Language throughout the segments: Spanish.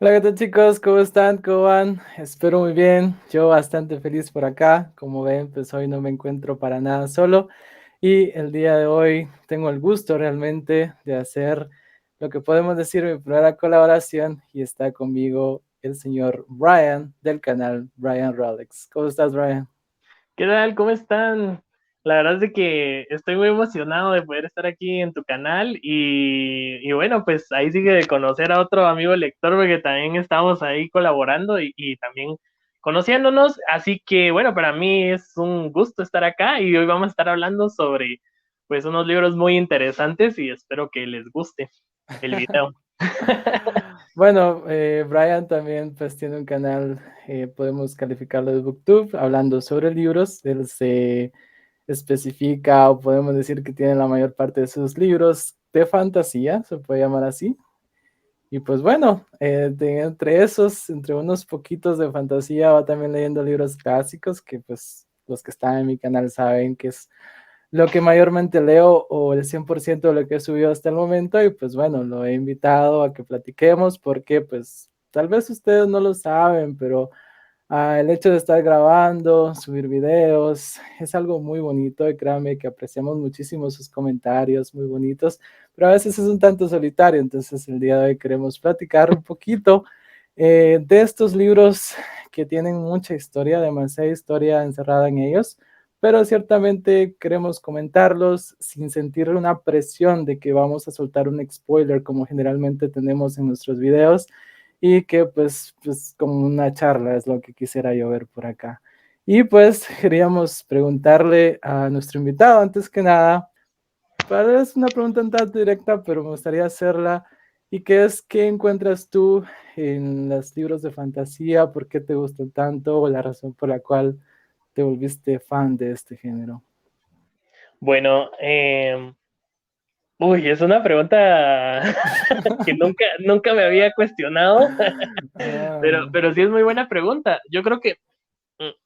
Hola, ¿qué tal chicos? ¿Cómo están? ¿Cómo van? Espero muy bien. Yo bastante feliz por acá. Como ven, pues hoy no me encuentro para nada solo. Y el día de hoy tengo el gusto realmente de hacer lo que podemos decir mi primera colaboración. Y está conmigo el señor Brian del canal Brian Rolex. ¿Cómo estás, Brian? ¿Qué tal? ¿Cómo están? La verdad es de que estoy muy emocionado de poder estar aquí en tu canal y bueno, pues ahí sigue de conocer a otro amigo lector porque también estamos ahí colaborando y también conociéndonos, así que bueno, para mí es un gusto estar acá y hoy vamos a estar hablando sobre pues unos libros muy interesantes y espero que les guste el video. Bueno, Brian también pues tiene un canal, podemos calificarlo de BookTube, hablando sobre libros. Él se especifica o podemos decir que tiene la mayor parte de sus libros de fantasía, se puede llamar así. Y pues bueno, entre esos, entre unos poquitos de fantasía, va también leyendo libros clásicos que pues los que están en mi canal saben que es lo que mayormente leo o el 100% de lo que he subido hasta el momento y pues bueno, lo he invitado a que platiquemos porque pues tal vez ustedes no lo saben, pero el hecho de estar grabando, subir videos, es algo muy bonito y créanme que apreciamos muchísimo sus comentarios, muy bonitos, pero a veces es un tanto solitario, entonces el día de hoy queremos platicar un poquito de estos libros que tienen mucha historia, demasiada historia encerrada en ellos, pero ciertamente queremos comentarlos sin sentir una presión de que vamos a soltar un spoiler como generalmente tenemos en nuestros videos y que pues como una charla es lo que quisiera yo ver por acá. Y pues queríamos preguntarle a nuestro invitado, antes que nada, para es una pregunta un tanto directa, pero me gustaría hacerla, y que es, ¿qué encuentras tú en los libros de fantasía? ¿Por qué te gustan tanto? ¿O la razón por la cual te volviste fan de este género? Bueno, uy, es una pregunta que nunca me había cuestionado, Ah, pero sí es muy buena pregunta. Yo creo que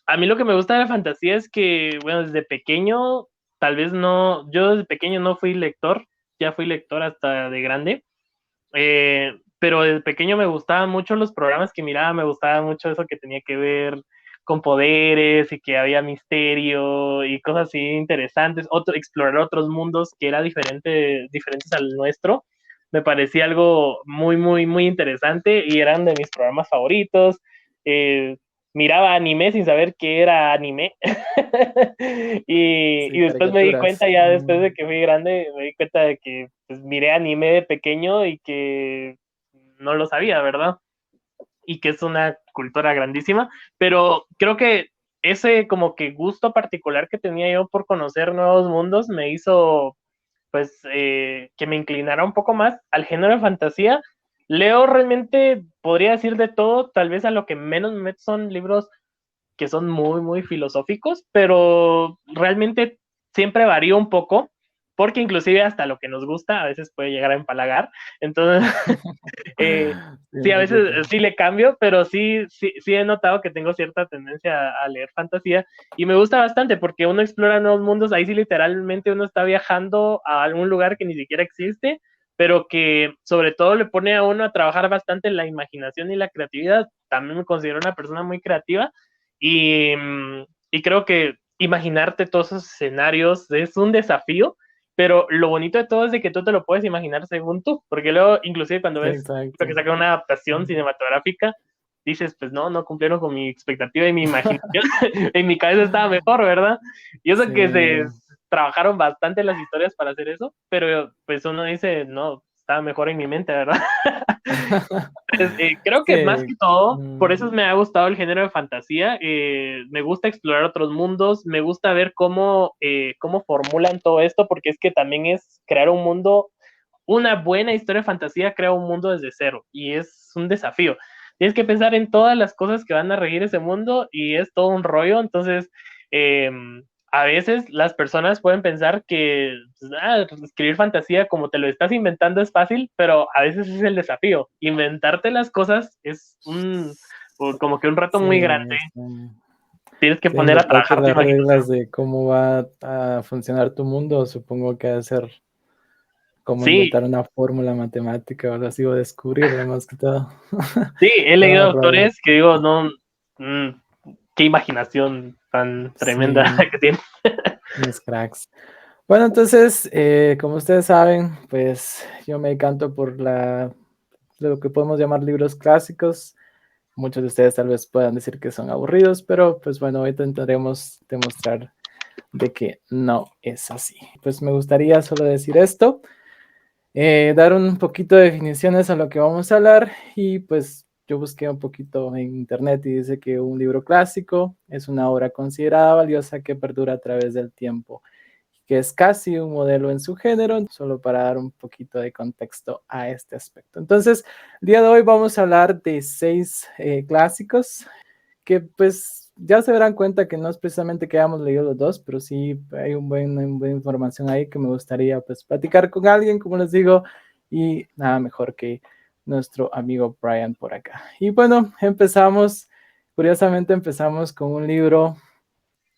a mí lo que me gusta de la fantasía es que, bueno, desde pequeño, tal vez no, yo desde pequeño no fui lector, ya fui lector hasta de grande, pero desde pequeño me gustaban mucho los programas que miraba, me gustaba mucho eso que tenía que ver con poderes y que había misterio y cosas así interesantes, explorar otros mundos que eran diferentes al nuestro. Me parecía algo muy interesante y eran de mis programas favoritos. Eh, Miraba anime sin saber qué era anime. y sí, después me di caricaturas. cuenta, ya después de que fui grande, me di cuenta de que pues, miré anime de pequeño y que no lo sabía, ¿verdad? Y que es una cultura grandísima, pero creo que ese como que gusto particular que tenía yo por conocer nuevos mundos me hizo pues que me inclinara un poco más al género de fantasía. Leo realmente, podría decir de todo, tal vez a lo que menos me meto son libros que son muy filosóficos, pero realmente siempre varía un poco, porque inclusive hasta lo que nos gusta a veces puede llegar a empalagar. Entonces, eh, Sí, sí, un a veces poquito. sí le cambio, pero sí he notado que tengo cierta tendencia a leer fantasía y me gusta bastante porque uno explora nuevos mundos, ahí sí literalmente uno está viajando a algún lugar que ni siquiera existe, pero que sobre todo le pone a uno a trabajar bastante en la imaginación y la creatividad. También me considero una persona muy creativa y creo que imaginarte todos esos escenarios es un desafío, pero lo bonito de todo es de que tú te lo puedes imaginar según tú, porque luego, inclusive cuando Sí, ves que exacto. saca una adaptación cinematográfica, dices, pues no cumplieron con mi expectativa y mi imaginación, en mi cabeza estaba mejor, ¿verdad? Y eso Sí. que se trabajaron bastante las historias para hacer eso, pero pues uno dice, no, estaba mejor en mi mente, ¿verdad? Creo que más Sí. que todo, por Mm, eso me ha gustado el género de fantasía. Me gusta explorar otros mundos, me gusta ver cómo formulan todo esto, porque es que también es crear un mundo, una buena historia de fantasía crea un mundo desde cero y es un desafío. Tienes que pensar en todas las cosas que van a regir ese mundo y es todo un rollo. Entonces, eh, a veces las personas pueden pensar que pues, escribir fantasía como te lo estás inventando es fácil, pero a veces es el desafío. Inventarte las cosas es como que un reto sí, muy grande. sí. Tienes que Sí, poner a inventarte trabajar tu las imaginación. reglas de cómo va a funcionar tu mundo, supongo que ha de ser como Sí, inventar una fórmula matemática o algo así, o descubrirla más que todo. sí, he leído Todo rollo. autores que digo, no, mm, qué imaginación tan tremenda Sí, que tienen. unos cracks. Bueno, entonces, como ustedes saben, pues yo me encanto por lo que podemos llamar libros clásicos. Muchos de ustedes tal vez puedan decir que son aburridos, pero pues bueno, hoy intentaremos demostrar de que no es así. Pues me gustaría solo decir esto, dar un poquito de definiciones a lo que vamos a hablar y pues yo busqué un poquito en internet y dice que un libro clásico es una obra considerada valiosa que perdura a través del tiempo, que es casi un modelo en su género, solo para dar un poquito de contexto a este aspecto. Entonces, el día de hoy vamos a hablar de 6 clásicos que pues ya se darán cuenta que no es precisamente que hayamos leído los dos, pero sí hay una buena información ahí que me gustaría pues platicar con alguien, como les digo, y nada mejor que nuestro amigo Brian por acá. Y bueno, curiosamente empezamos con un libro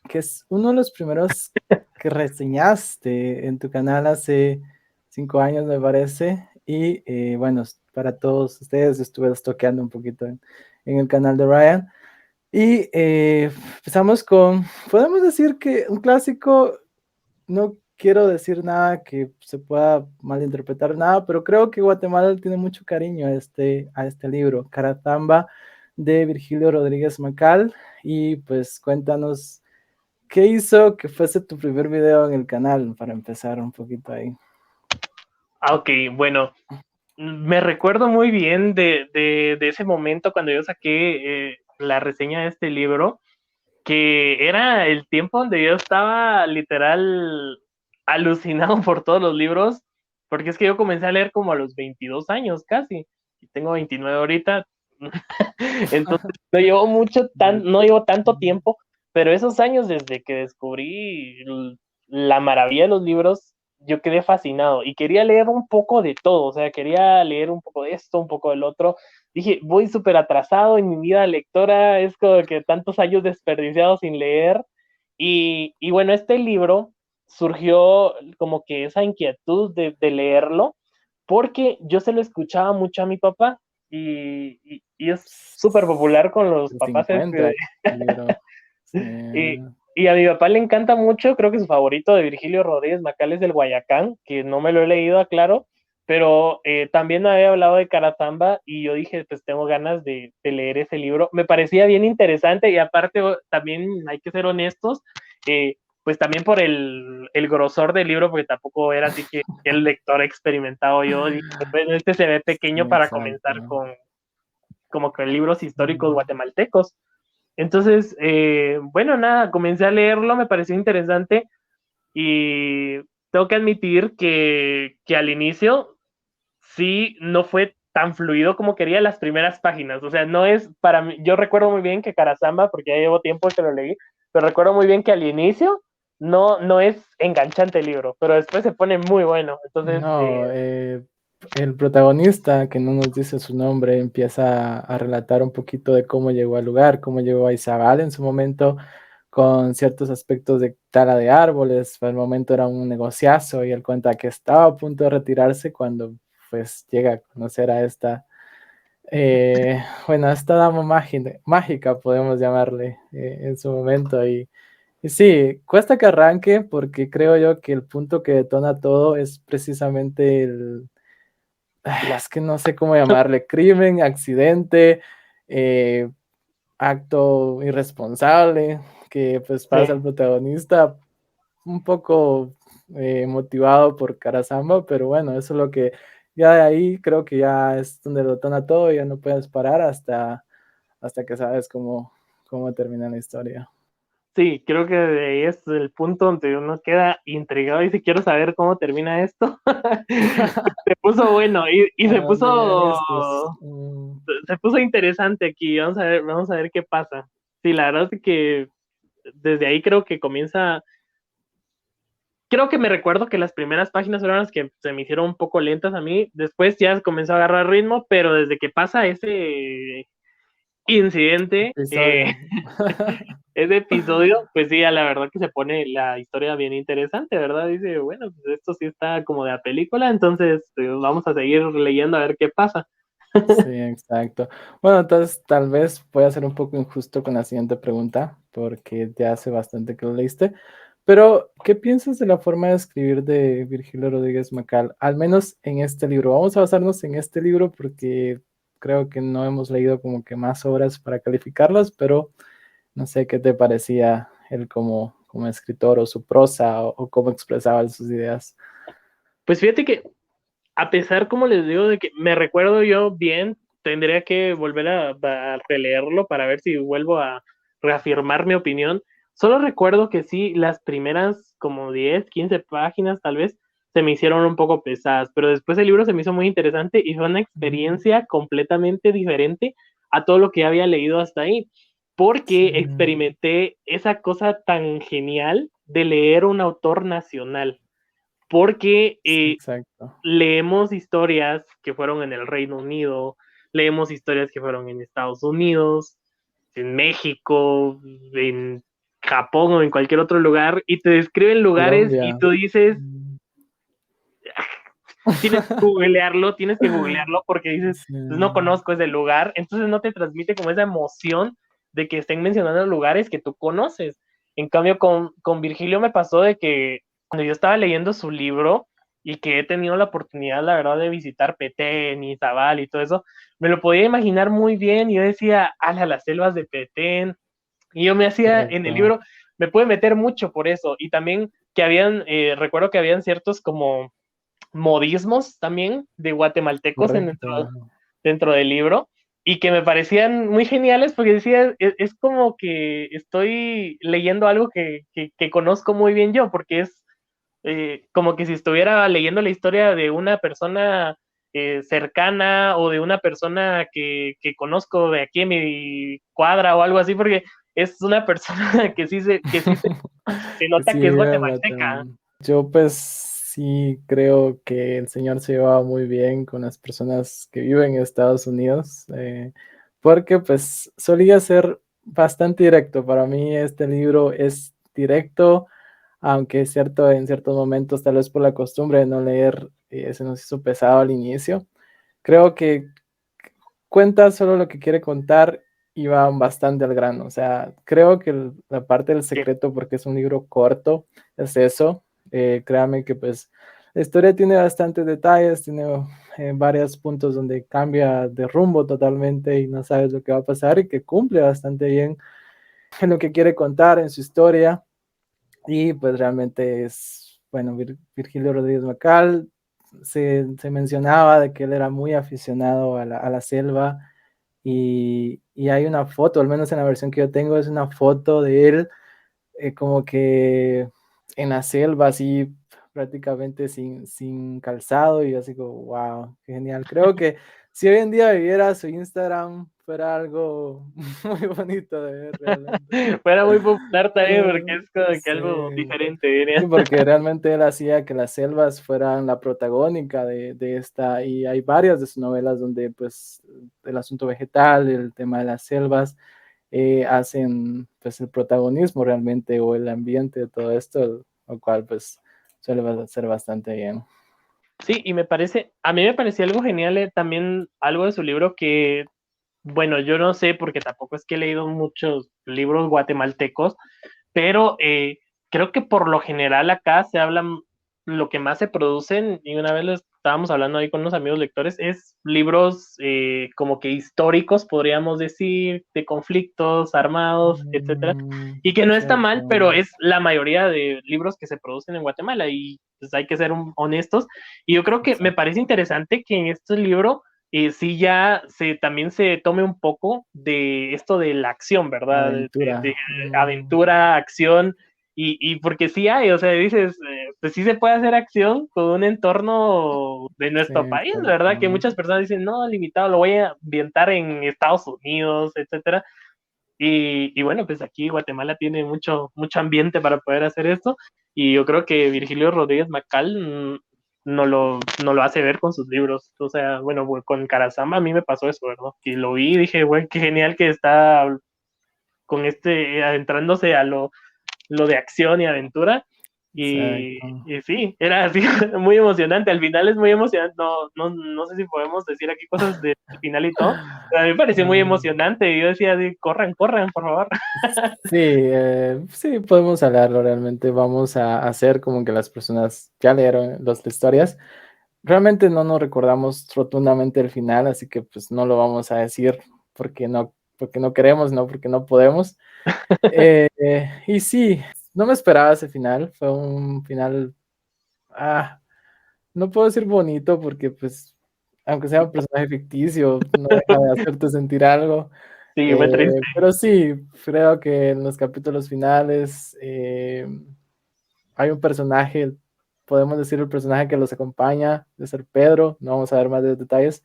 que es uno de los primeros que reseñaste en tu canal hace 5 años, me parece. Y bueno, para todos ustedes estuve toqueando un poquito en el canal de Ryan. Y empezamos con, podemos decir que un clásico, no quiero decir nada que se pueda malinterpretar nada, pero creo que Guatemala tiene mucho cariño a este libro, Carazamba, de Virgilio Rodríguez Macal. Y pues cuéntanos, ¿qué hizo que fuese tu primer video en el canal? Para empezar un poquito ahí. Ok, bueno, me recuerdo muy bien de ese momento cuando yo saqué la reseña de este libro, que era el tiempo donde yo estaba literal alucinado por todos los libros, porque es que yo comencé a leer como a los 22 años casi, y tengo 29 ahorita, entonces no llevo tanto tiempo, pero esos años desde que descubrí la maravilla de los libros, yo quedé fascinado y quería leer un poco de todo, o sea, quería leer un poco de esto, un poco del otro. Dije, voy súper atrasado en mi vida lectora, es como que tantos años desperdiciados sin leer. Y bueno, este libro surgió como que esa inquietud de leerlo, porque yo se lo escuchaba mucho a mi papá y es súper popular con los El papás 50 libro. Sí. y, y a mi papá le encanta mucho, creo que su favorito de Virgilio Rodríguez Macal es del Guayacán, que no me lo he leído, aclaro, pero también me había hablado de Carazamba y yo dije, pues tengo ganas de leer ese libro. Me parecía bien interesante y aparte también hay que ser honestos, pues también por el grosor del libro, porque tampoco era así que el lector experimentado yo, dije, bueno, este se ve Sí, pequeño para comenzar exacto. con como que libros históricos guatemaltecos. Entonces, bueno, nada, comencé a leerlo, me pareció interesante y tengo que admitir que al inicio sí no fue tan fluido como quería las primeras páginas. O sea, no es para mí, yo recuerdo muy bien que Carazamba, porque ya llevo tiempo que lo leí, pero recuerdo muy bien que al inicio no es enganchante el libro, pero después se pone muy bueno. Entonces, No, el protagonista, que no nos dice su nombre, empieza a relatar un poquito de cómo llegó al lugar, cómo llegó a Izabal en su momento, con ciertos aspectos de tala de árboles. Para el momento era un negociazo y él cuenta que estaba a punto de retirarse cuando pues llega a conocer a bueno, esta dama mágica, podemos llamarle en su momento. Y sí, cuesta que arranque porque creo yo que el punto que detona todo es precisamente la, es que no sé cómo llamarle, crimen, accidente, eh, acto irresponsable, que pues sí. pasa al protagonista un poco motivado por Carazamba, pero bueno, eso es lo que ya de ahí creo que ya es donde detona todo, ya no puedes parar hasta que sabes cómo termina la historia. Sí, creo que de ahí es el punto donde uno queda intrigado y dice, quiero saber cómo termina esto. Se puso bueno y ¿A dónde llegan estos? se puso interesante aquí. Vamos a ver qué pasa. Sí, la verdad es que desde ahí creo que comienza. Creo que me recuerdo que las primeras páginas eran las que se me hicieron un poco lentas a mí. Después ya comenzó a agarrar ritmo, pero desde que pasa ese incidente, Episodio. ese episodio, pues sí, a la verdad que se pone la historia bien interesante, ¿verdad? Dice, bueno, pues esto sí está como de la película, entonces vamos a seguir leyendo a ver qué pasa. Sí, exacto. Bueno, entonces tal vez voy a ser un poco injusto con la siguiente pregunta, porque ya hace bastante que lo leíste, pero ¿qué piensas de la forma de escribir de Virgilio Rodríguez Macal? Al menos en este libro. Vamos a basarnos en este libro porque creo que no hemos leído como que más obras para calificarlas, pero no sé qué te parecía él como escritor o su prosa o cómo expresaba sus ideas. Pues fíjate que a pesar, como les digo, de que me recuerdo yo bien, tendría que volver a releerlo para ver si vuelvo a reafirmar mi opinión. Solo recuerdo que sí, las primeras como 10, 15 páginas tal vez se me hicieron un poco pesadas, pero después el libro se me hizo muy interesante y fue una Mm, experiencia completamente diferente a todo lo que había leído hasta ahí, sí, porque experimenté esa cosa tan genial de leer un autor nacional, porque sí, exacto. leemos historias que fueron en el Reino Unido, leemos historias que fueron en Estados Unidos, en México, en Japón o en cualquier otro lugar, y te describen lugares y Colombia. tú dices, Mm, tienes que googlearlo porque dices, sí, pues no conozco ese lugar, entonces no te transmite como esa emoción de que estén mencionando lugares que tú conoces. En cambio, con Virgilio me pasó de que cuando yo estaba leyendo su libro y que he tenido la oportunidad, la verdad, de visitar Petén y Zabal y todo eso, me lo podía imaginar muy bien y yo decía, ala, las selvas de Petén. Y yo me hacía en el correcto. libro, me pude meter mucho por eso. Y también que habían, recuerdo que habían ciertos como modismos también de guatemaltecos Correcto. dentro del libro y que me parecían muy geniales porque decía, es como que estoy leyendo algo que conozco muy bien yo, porque es como que si estuviera leyendo la historia de una persona cercana o de una persona que conozco de aquí en mi cuadra o algo así, porque es una persona que sí se Que nota sí que es vive en guatemalteca. Guatemala. Yo pues sí creo que el señor se llevaba muy bien con las personas que viven en Estados Unidos, porque pues solía ser bastante directo. Para mí este libro es directo, aunque es cierto, en ciertos momentos, tal vez por la costumbre de no leer, se nos hizo pesado al inicio. Creo que cuenta solo lo que quiere contar y va bastante al grano. O sea, creo que la parte del Que, secreto, porque es un libro corto, es eso. Créame que pues la historia tiene bastantes detalles, tiene varios puntos donde cambia de rumbo totalmente y no sabes lo que va a pasar y que cumple bastante bien en lo que quiere contar en su historia. Y pues realmente es, bueno, Virgilio Rodríguez Macal se mencionaba de que él era muy aficionado a la selva y hay una foto, al menos en la versión que yo tengo, es una foto de él como que en la selva, así prácticamente sin calzado y así como, wow, qué genial. Creo que si hoy en día viviera su Instagram, fuera algo muy bonito de ver realmente. fuera muy popular también porque es como que algo Sí. diferente, Sí, diría. porque realmente él hacía que las selvas fueran la protagónica de esta, y hay varias de sus novelas donde pues el asunto vegetal, el tema de las selvas, hacen pues el protagonismo realmente o el ambiente de todo esto, lo cual pues suele ser bastante bien. Sí, y a mí me parecía algo genial también algo de su libro que, bueno, yo no sé porque tampoco es que he leído muchos libros guatemaltecos, pero creo que por lo general acá se habla, lo que más se producen, y una vez lo estábamos hablando ahí con unos amigos lectores, es libros como que históricos, podríamos decir, de conflictos armados, etcétera, Mm, y que no está mal, cierto, pero es la mayoría de libros que se producen en Guatemala, y pues hay que ser honestos, y yo creo que me exacto. parece interesante que en este libro sí ya también se tome un poco de esto de la acción, ¿verdad? De Aventura. aventura, acción, y porque sí hay, o sea, dices, pues sí se puede hacer acción con un entorno de Sí, nuestro país, ¿verdad? Que exacto. muchas personas dicen, no, limitado, lo voy a ambientar en Estados Unidos, etcétera. Y bueno, pues aquí Guatemala tiene mucho ambiente para poder hacer esto. Y yo creo que Virgilio Rodríguez Macal no lo hace ver con sus libros. O sea, bueno, con Carazamba a mí me pasó eso, ¿verdad? Que lo vi y dije, güey, qué genial que está con adentrándose a lo de acción y aventura. Exacto. Y sí, era así muy emocionante. Al final es muy emocionante. No sé si podemos decir aquí cosas del final y todo. Pero a mí me pareció muy Mm, emocionante. Y yo decía, corran, corran, por favor. sí, sí, podemos hablarlo realmente. Vamos a hacer como que las personas ya leyeron las historias. Realmente no nos recordamos rotundamente el final, así que pues no lo vamos a decir porque no queremos, no porque no podemos. Y sí, no me esperaba ese final. Fue un final, ah, no puedo decir bonito porque pues, aunque sea un personaje ficticio, no deja de hacerte sentir algo. Sí, fue triste. Pero sí, creo que en los capítulos finales hay un personaje, podemos decir el personaje que los acompaña, de ser Pedro, no vamos a ver más de detalles,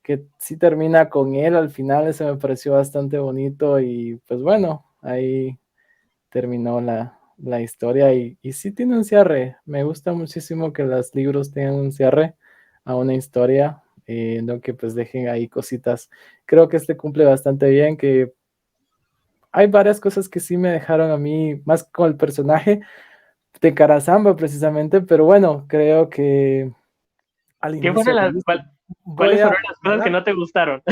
que sí termina con él al final, ese me pareció bastante bonito y pues bueno, ahí terminó la historia y sí tiene un cierre. Me gusta muchísimo que los libros tengan un cierre a una historia, no que pues dejen ahí cositas. Creo que este cumple bastante bien, que hay varias cosas que sí me dejaron a mí, más con el personaje de Carazamba precisamente, pero bueno, creo que al ¿Qué fueron inicio que dice, voy cuáles a... fueron las cosas que no te gustaron?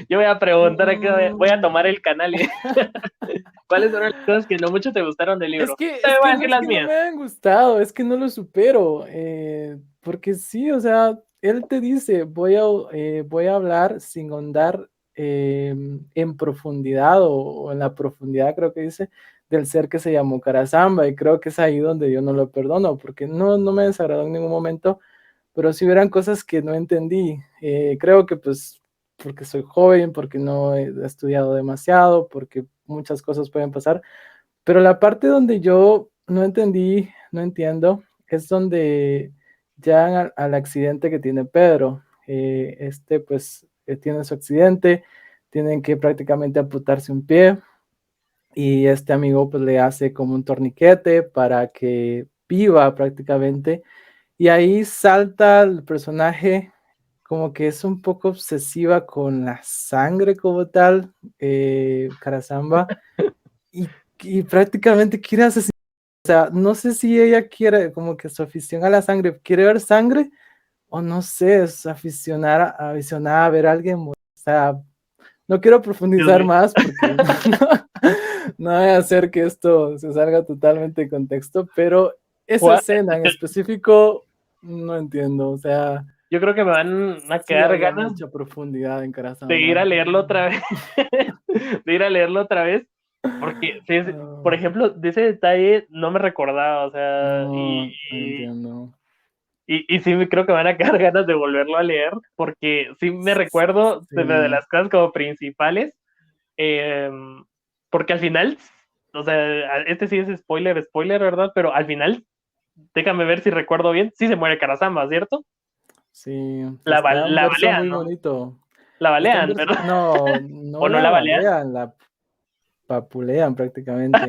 Yo voy a preguntar aquí, voy a Mm, tomar el canal y cuáles fueron las cosas que no mucho te gustaron del libro. Te es voy a que no decir es las que no mías. me hayan gustado, es que no lo supero, porque sí, o sea, él te dice, voy a hablar sin ahondar en profundidad o en la profundidad, creo que dice, del ser que se llamó Carazamba, y creo que es ahí donde yo no lo perdono, porque no me desagradó en ningún momento, pero sí hubieran cosas que no entendí. Creo que pues porque soy joven, porque no he estudiado demasiado, porque muchas cosas pueden pasar, pero la parte donde yo no entendí, no entiendo, es donde llegan al accidente que tiene Pedro. Pues tiene su accidente, tienen que prácticamente amputarse un pie y este amigo pues le hace como un torniquete para que viva prácticamente. Y ahí salta el personaje como que es un poco obsesiva con la sangre como tal, Carazamba, y prácticamente quiere asesinar. O sea, no sé si ella quiere, como que su afición a la sangre, quiere ver sangre, o no sé, es aficionada a ver a alguien morir. O sea, no quiero Dios profundizar mío. más porque no voy a hacer que esto se salga totalmente de contexto, pero esa What? escena en específico no entiendo. O sea, Yo creo que me van a sí quedar había ganas mucha profundidad en de ir a Carasamba. leerlo otra vez. De ir a leerlo otra vez. Porque, sí, por Ah, ejemplo, de ese detalle no me recordaba, o sea, no, no entiendo. y sí creo que me van a quedar ganas de volverlo a leer, porque sí me recuerdo de Sí, las cosas como principales, eh, porque al final, o sea, este sí es spoiler, spoiler, ¿verdad? Pero al final, déjame ver si recuerdo bien, sí se muere Karasama, ¿cierto? sí, está un La verso balean, muy ¿no? bonito. La Está un balean, verso, ¿verdad? no, ¿O no no la la balean? balean, la papulean prácticamente.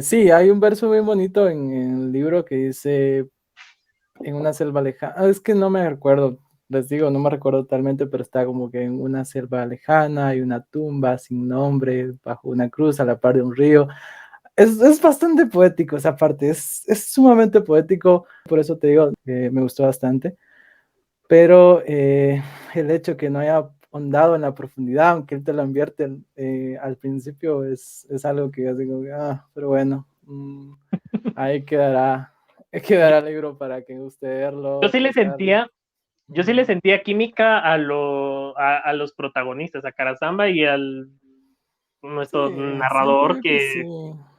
Sí, hay un verso muy bonito en el libro que dice, en una selva lejana, es que no me recuerdo, les digo, no me recuerdo totalmente, pero está como que en una selva lejana hay una tumba sin nombre, bajo una cruz, a la par de un río. Es bastante poético esa parte, es sumamente poético, por eso te digo, me gustó bastante, pero el hecho que no haya ahondado en la profundidad, aunque él te lo advierte al principio, es algo que yo digo, pero bueno, ahí quedará el libro para que guste Yo verlo, sí le pensarlo. sentía, yo sí le sentía química a los protagonistas, a Karasamba y al Sí, nuestro siento narrador yo que sí,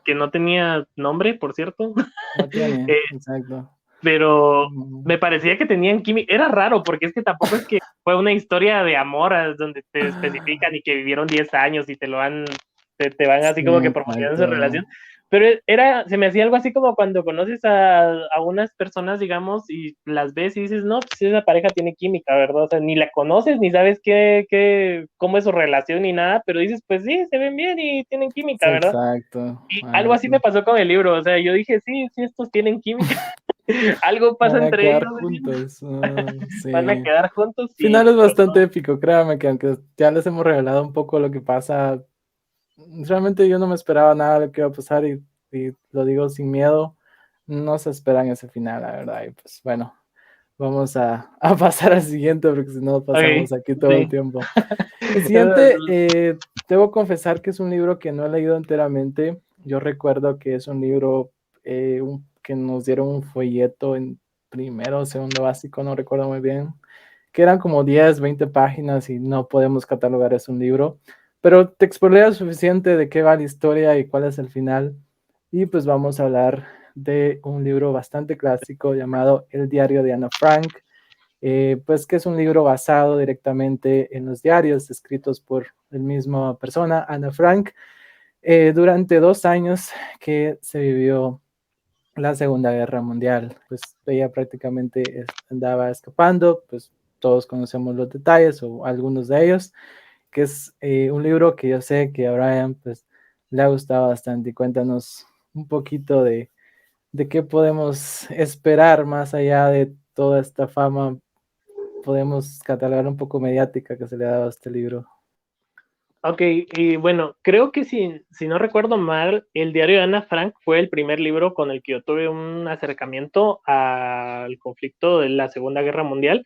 que no tenía nombre, por cierto. no tiene, Eh, exacto. pero Mm, me parecía que tenían química. Era raro, porque es que tampoco es que fue una historia de amor donde te especifican y que vivieron 10 años y te van así sí, como que profundizando su exacto. relación. Pero se me hacía algo así como cuando conoces a unas personas, digamos, y las ves y dices, no, pues esa pareja tiene química, ¿verdad? O sea, ni la conoces, ni sabes cómo es su relación, ni nada, pero dices, pues sí, se ven bien y tienen Sí, química, ¿verdad? exacto. Y algo así me Así. pasó con el libro, o sea, yo dije, sí, sí, estos tienen química, algo pasa Van a entre quedar ellos, juntos. van a Sí. quedar juntos y Final es pues bastante épico, créame que aunque ya les hemos revelado un poco lo que pasa, realmente yo no me esperaba nada de lo que iba a pasar y lo digo sin miedo, no se esperan ese final, la verdad. Y pues bueno, vamos a pasar al siguiente porque si no Ok, pasamos aquí todo el sí. tiempo. El siguiente, debo confesar que es un libro que no he leído enteramente. Yo recuerdo que es un libro que nos dieron un folleto en primero o segundo básico, no recuerdo muy bien, que eran como 10, 20 páginas y no podemos catalogar es un libro, pero te expolio suficiente de qué va la historia y cuál es el final. Y pues vamos a hablar de un libro bastante clásico llamado El diario de Ana Frank, pues que es un libro basado directamente en los diarios escritos por la misma persona, Ana Frank, durante 2 años que se vivió la Segunda Guerra Mundial. Pues ella prácticamente andaba escapando, pues todos conocemos los detalles o algunos de ellos, que es un libro que yo sé que a Brian pues le ha gustado bastante. Y cuéntanos un poquito de qué podemos esperar más allá de toda esta fama, podemos catalogar un poco mediática que se le ha dado a este libro. Ok, y bueno, creo que si no recuerdo mal, el diario de Ana Frank fue el primer libro con el que yo tuve un acercamiento al conflicto de la Segunda Guerra Mundial.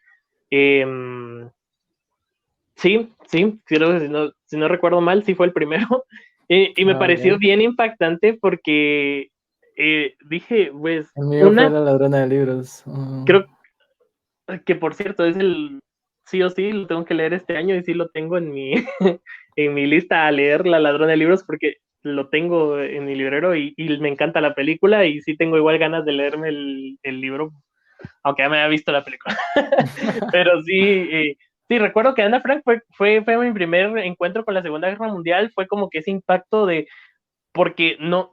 Sí, sí, creo que si no recuerdo mal, sí fue el primero. Y me Ah, pareció ok. bien impactante porque dije, pues, El mío fue una, La ladrona de libros. Mm, creo que por cierto es el sí o sí, lo tengo que leer este año y sí lo tengo en mi, en mi lista a leer La Ladrona de Libros porque lo tengo en mi librero y me encanta la película y sí tengo igual ganas de leerme el libro, aunque ya me había visto la película. Pero sí, sí, recuerdo que Ana Frank fue mi primer encuentro con la Segunda Guerra Mundial, fue como que ese impacto de, porque no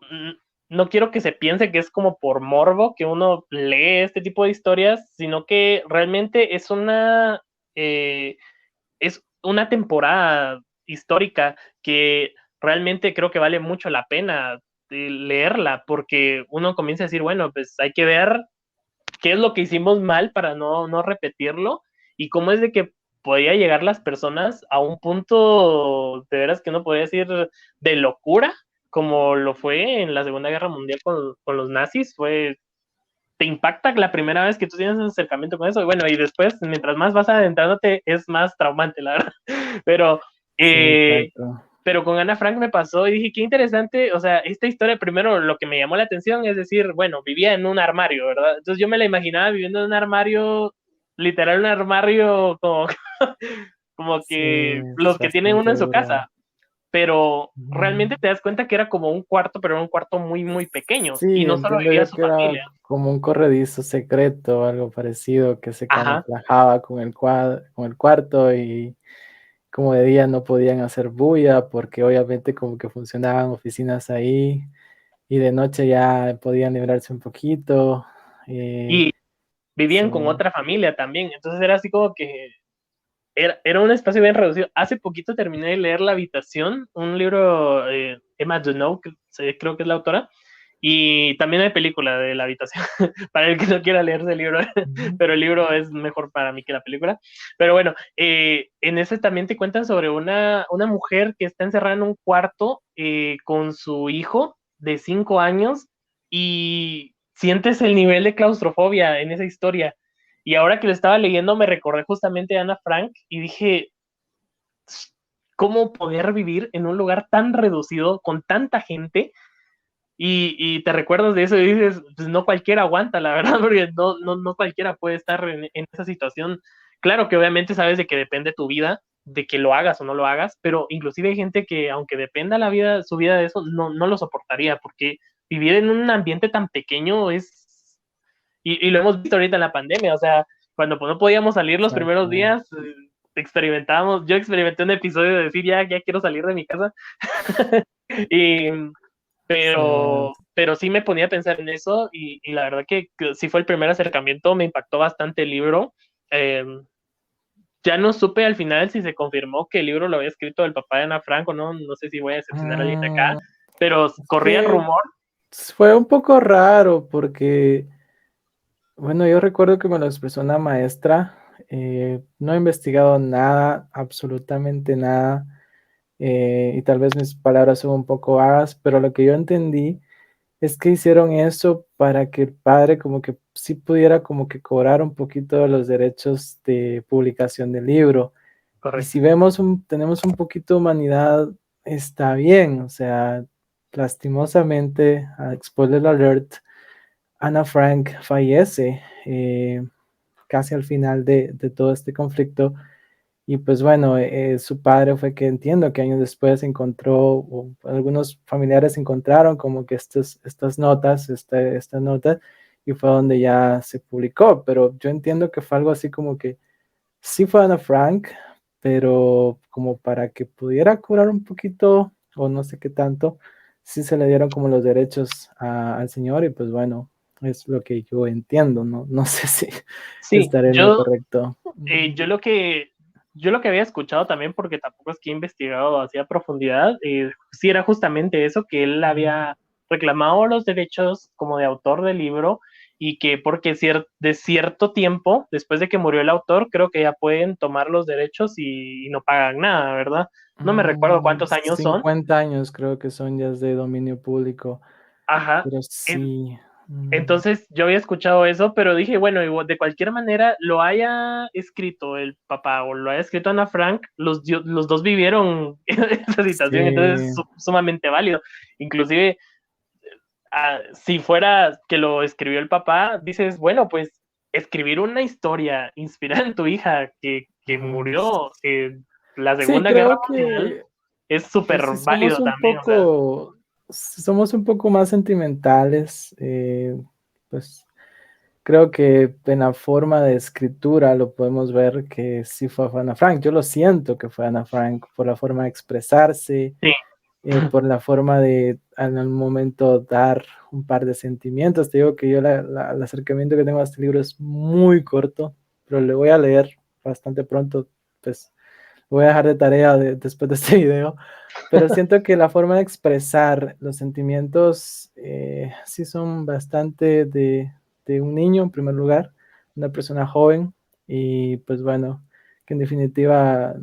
quiero que se piense que es como por morbo que uno lee este tipo de historias, sino que realmente eh, es una temporada histórica que realmente creo que vale mucho la pena leerla, porque uno comienza a decir, bueno, pues hay que ver qué es lo que hicimos mal para no repetirlo y cómo es de que podía llegar las personas a un punto de veras que uno podía decir de locura, como lo fue en la Segunda Guerra Mundial con los nazis, te impacta la primera vez que tú tienes un acercamiento con eso, y bueno, y después, mientras más vas adentrándote, es más traumante, la verdad, pero sí, eh, exacto. pero con Ana Frank me pasó y dije, qué interesante, o sea, esta historia primero lo que me llamó la atención es decir, bueno, vivía en un armario, ¿verdad? Entonces yo me la imaginaba viviendo en un armario, literal un armario como, como Sí, que es los que tienen bastante uno en su duro. casa, pero Mm. realmente te das cuenta que era como un cuarto, pero era un cuarto muy, muy pequeño Sí, y no solo entiendo vivía yo su que era familia. como un corredizo secreto o algo parecido que se Ajá. camuflajaba con con el cuarto y como de día no podían hacer bulla porque obviamente como que funcionaban oficinas ahí y de noche ya podían librarse un poquito. eh, Y sí. vivían con otra familia también, entonces era así como que era un espacio bien reducido. Hace poquito terminé de leer La Habitación, un libro, Emma Dunow, creo que es la autora, y también hay película de La Habitación, para el que no quiera leerse el libro, Ujú. pero el libro es mejor para mí que la película. Pero bueno, en ese también te cuentan sobre una mujer que está encerrada en un cuarto con su hijo de 5 años y sientes el nivel de claustrofobia en esa historia. Y ahora que lo estaba leyendo me recordé justamente a Ana Frank y dije, ¿cómo poder vivir en un lugar tan reducido con tanta gente? Y te recuerdas de eso y dices, pues no cualquiera aguanta, la verdad, porque no cualquiera puede estar en esa situación. Claro que obviamente sabes de que depende tu vida, de que lo hagas o no lo hagas, pero inclusive hay gente que aunque dependa la vida, su vida de eso, no lo soportaría, porque vivir en un ambiente tan pequeño es, y lo hemos visto ahorita en la pandemia, o sea, cuando pues, no podíamos salir los primeros Exacto. días, experimentábamos, yo experimenté un episodio de decir, ya quiero salir de mi casa, y, Sí, pero sí me ponía a pensar en eso, y la verdad que sí fue el primer acercamiento, me impactó bastante el libro. Eh, ya no supe al final si se confirmó que el libro lo había escrito el papá de Ana Frank o no, no sé si voy a decepcionar a alguien de acá, mm, pero es corría el que rumor. fue un poco raro porque, bueno, yo recuerdo que me lo expresó una maestra, no he investigado nada, absolutamente nada, y tal vez mis palabras son un poco vagas, pero lo que yo entendí es que hicieron eso para que el padre como que sí pudiera como que cobrar un poquito de los derechos de publicación del libro. Y Correcto. si vemos tenemos un poquito de humanidad, está bien, o sea, lastimosamente, spoiler alert, Ana Frank fallece casi al final de todo este conflicto. Y pues bueno, su padre fue que entiendo que años después encontró, o algunos familiares encontraron como que estas notas, esta nota, y fue donde ya se publicó. Pero yo entiendo que fue algo así como que sí fue Ana Frank, pero como para que pudiera curar un poquito, o no sé qué tanto, sí se le dieron como los derechos al señor, y pues bueno, es lo que yo entiendo, ¿no? No sé si Sí, estaré en lo correcto. yo yo lo que había escuchado también, porque tampoco es que he investigado así a profundidad, sí era justamente eso, que él había reclamado los derechos como de autor del libro y que porque de cierto tiempo, después de que murió el autor, creo que ya pueden tomar los derechos y no pagan nada, ¿verdad? No me recuerdo cuántos años son. 50 años creo que son ya de dominio público, Ajá. pero sí. Entonces yo había escuchado eso, pero dije, bueno, de cualquier manera lo haya escrito el papá o lo haya escrito Ana Frank, los dos vivieron esa situación, entonces Sí, es sumamente válido. Inclusive, si fuera que lo escribió el papá, dices, bueno, pues escribir una historia inspirada en tu hija que mm, murió en la sí, Segunda Guerra creo Mundial es que súper válido también, o sea, si somos un poco más sentimentales, pues creo que en la forma de escritura lo podemos ver que sí fue Ana Frank. Yo lo siento que fue Ana Frank por la forma de expresarse, sí, por la forma de en el momento dar un par de sentimientos. Te digo que yo el acercamiento que tengo a este libro es muy corto, pero le voy a leer bastante pronto, pues lo voy a dejar de tarea después de este video, pero siento que la forma de expresar los sentimientos sí son bastante de un niño en primer lugar, una persona joven, y pues bueno, que en definitiva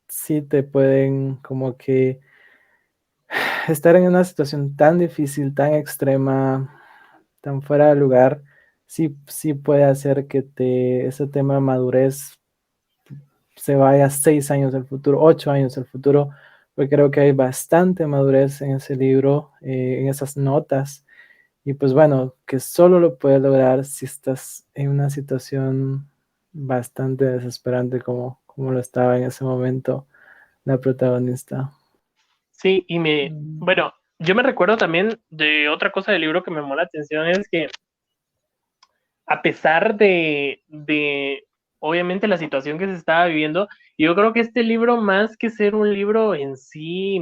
sí te pueden como que estar en una situación tan difícil, tan extrema, tan fuera de lugar, sí, sí puede hacer que ese tema de madurez se vaya 6 años al futuro, 8 años al futuro, porque creo que hay bastante madurez en ese libro, en esas notas, y pues bueno, que solo lo puedes lograr si estás en una situación bastante desesperante como lo estaba en ese momento la protagonista. sí, Mm. bueno, yo me recuerdo también de otra cosa del libro que me llamó la atención, es que a pesar obviamente la situación que se estaba viviendo, yo creo que este libro, más que ser un libro en sí,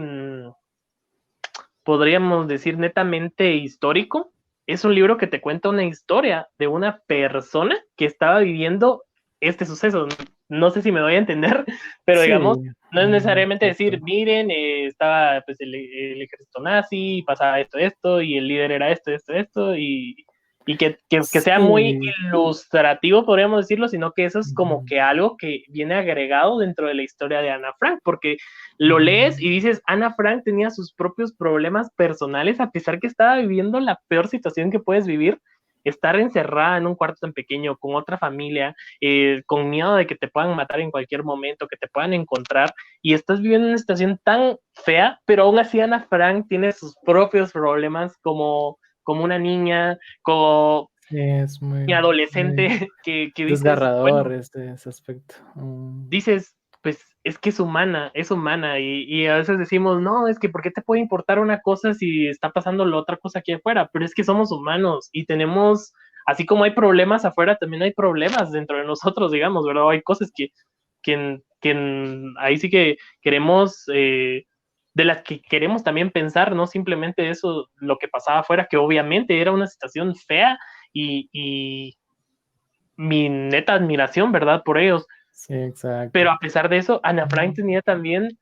podríamos decir netamente histórico, es un libro que te cuenta una historia de una persona que estaba viviendo este suceso. No sé si me doy a entender, pero digamos, Sí, no es necesariamente decir, exacto. miren, estaba pues el ejército nazi, pasaba esto, y el líder era esto, y que sea muy Sí. ilustrativo, podríamos decirlo, sino que eso es como Ujú, que algo que viene agregado dentro de la historia de Ana Frank, porque lo lees ujú. y dices, Ana Frank tenía sus propios problemas personales, a pesar que estaba viviendo la peor situación que puedes vivir, estar encerrada en un cuarto tan pequeño, con otra familia, con miedo de que te puedan matar en cualquier momento, que te puedan encontrar, y estás viviendo una situación tan fea, pero aún así Ana Frank tiene sus propios problemas como una niña, como Sí, es muy, mi muy adolescente, que dices, desgarrador bueno, ese aspecto. dices, pues es que es humana, y a veces decimos, no, es que ¿por qué te puede importar una cosa si está pasando la otra cosa aquí afuera? Pero es que somos humanos y tenemos, así como hay problemas afuera, también hay problemas dentro de nosotros, digamos, ¿verdad? Hay cosas ahí sí que queremos, de las que queremos también pensar, no simplemente eso, lo que pasaba afuera, que obviamente era una situación fea y mi neta admiración, ¿verdad? Por ellos, Sí, exacto. pero a pesar de eso, Ana Frank tenía también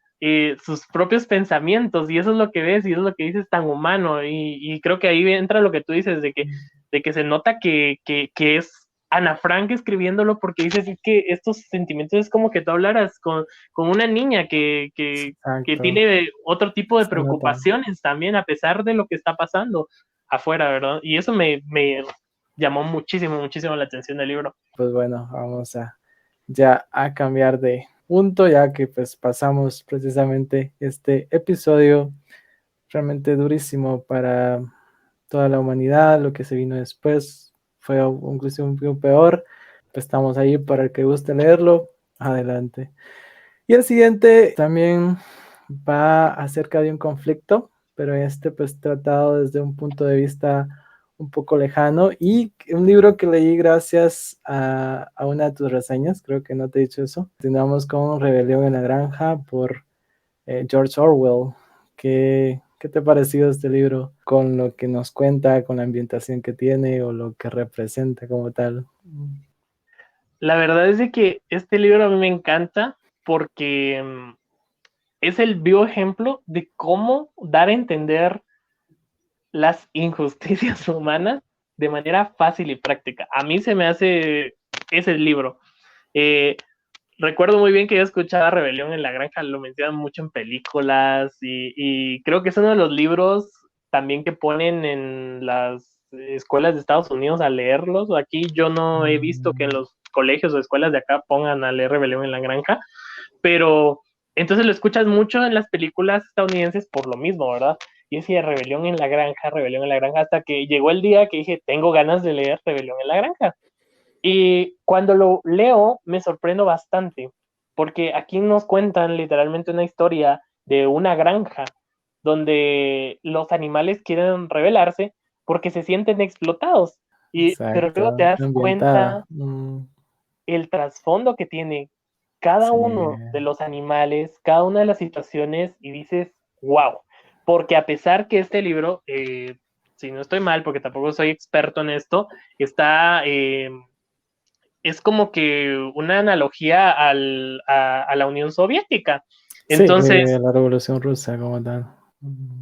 sus propios pensamientos y eso es lo que ves y eso es lo que dices tan humano y creo que ahí entra lo que tú dices de que se nota que es Ana Frank escribiéndolo, porque dices, es que estos sentimientos es como que tú hablaras con una niña que Exacto, tiene otro tipo de se nota. preocupaciones también, a pesar de lo que está pasando afuera, ¿verdad? Y eso me llamó muchísimo, muchísimo la atención del libro. Pues bueno, vamos a ya a cambiar de punto, ya que pues pasamos precisamente este episodio realmente durísimo para toda la humanidad, lo que se vino después fue incluso un poco peor, pues estamos ahí para el que guste leerlo, adelante. Y el siguiente también va acerca de un conflicto, pero este pues tratado desde un punto de vista un poco lejano y un libro que leí gracias a una de tus reseñas, creo que no te he dicho eso. Continuamos con Rebelión en la Granja por George Orwell. ¿Qué te ha parecido este libro con lo que nos cuenta, con la ambientación que tiene o lo que representa como tal? La verdad es de que este libro a mí me encanta porque es el vivo ejemplo de cómo dar a entender las injusticias humanas de manera fácil y práctica. A mí se me hace ese libro. Eh, Recuerdo muy bien que yo escuchaba Rebelión en la Granja, lo mencionan mucho en películas y creo que es uno de los libros también que ponen en las escuelas de Estados Unidos a leerlos. Aquí yo no he visto que en los colegios o escuelas de acá pongan a leer Rebelión en la Granja, pero entonces lo escuchas mucho en las películas estadounidenses por lo mismo, ¿verdad? Y decía Rebelión en la Granja, hasta que llegó el día que dije, tengo ganas de leer Rebelión en la Granja. Y cuando lo leo, me sorprendo bastante, porque aquí nos cuentan literalmente una historia de una granja donde los animales quieren rebelarse porque se sienten explotados. Pero luego te Exacto, das ambientada. cuenta el trasfondo que tiene cada Sí, uno de los animales, cada una de las situaciones, y dices, wow, porque a pesar que este libro, si no estoy mal, porque tampoco soy experto en esto, está, es como que una analogía a la Unión Soviética. sí, Entonces, la Revolución Rusa como tal.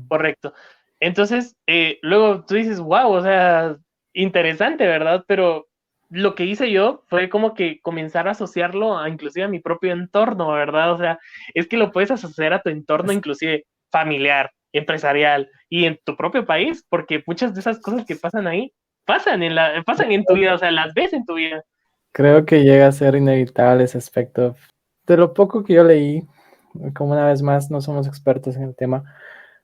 correcto. Entonces, luego tú dices, wow, o sea, interesante, ¿verdad? Pero lo que hice yo fue como que comenzar a asociarlo a inclusive a mi propio entorno, ¿verdad? O sea, es que lo puedes asociar a tu entorno Es- inclusive familiar, empresarial y en tu propio país, porque muchas de esas cosas que pasan ahí pasan en tu vida, o sea, las ves en tu vida. Creo que llega a ser inevitable ese aspecto. De lo poco que yo leí, como una vez más, no somos expertos en el tema,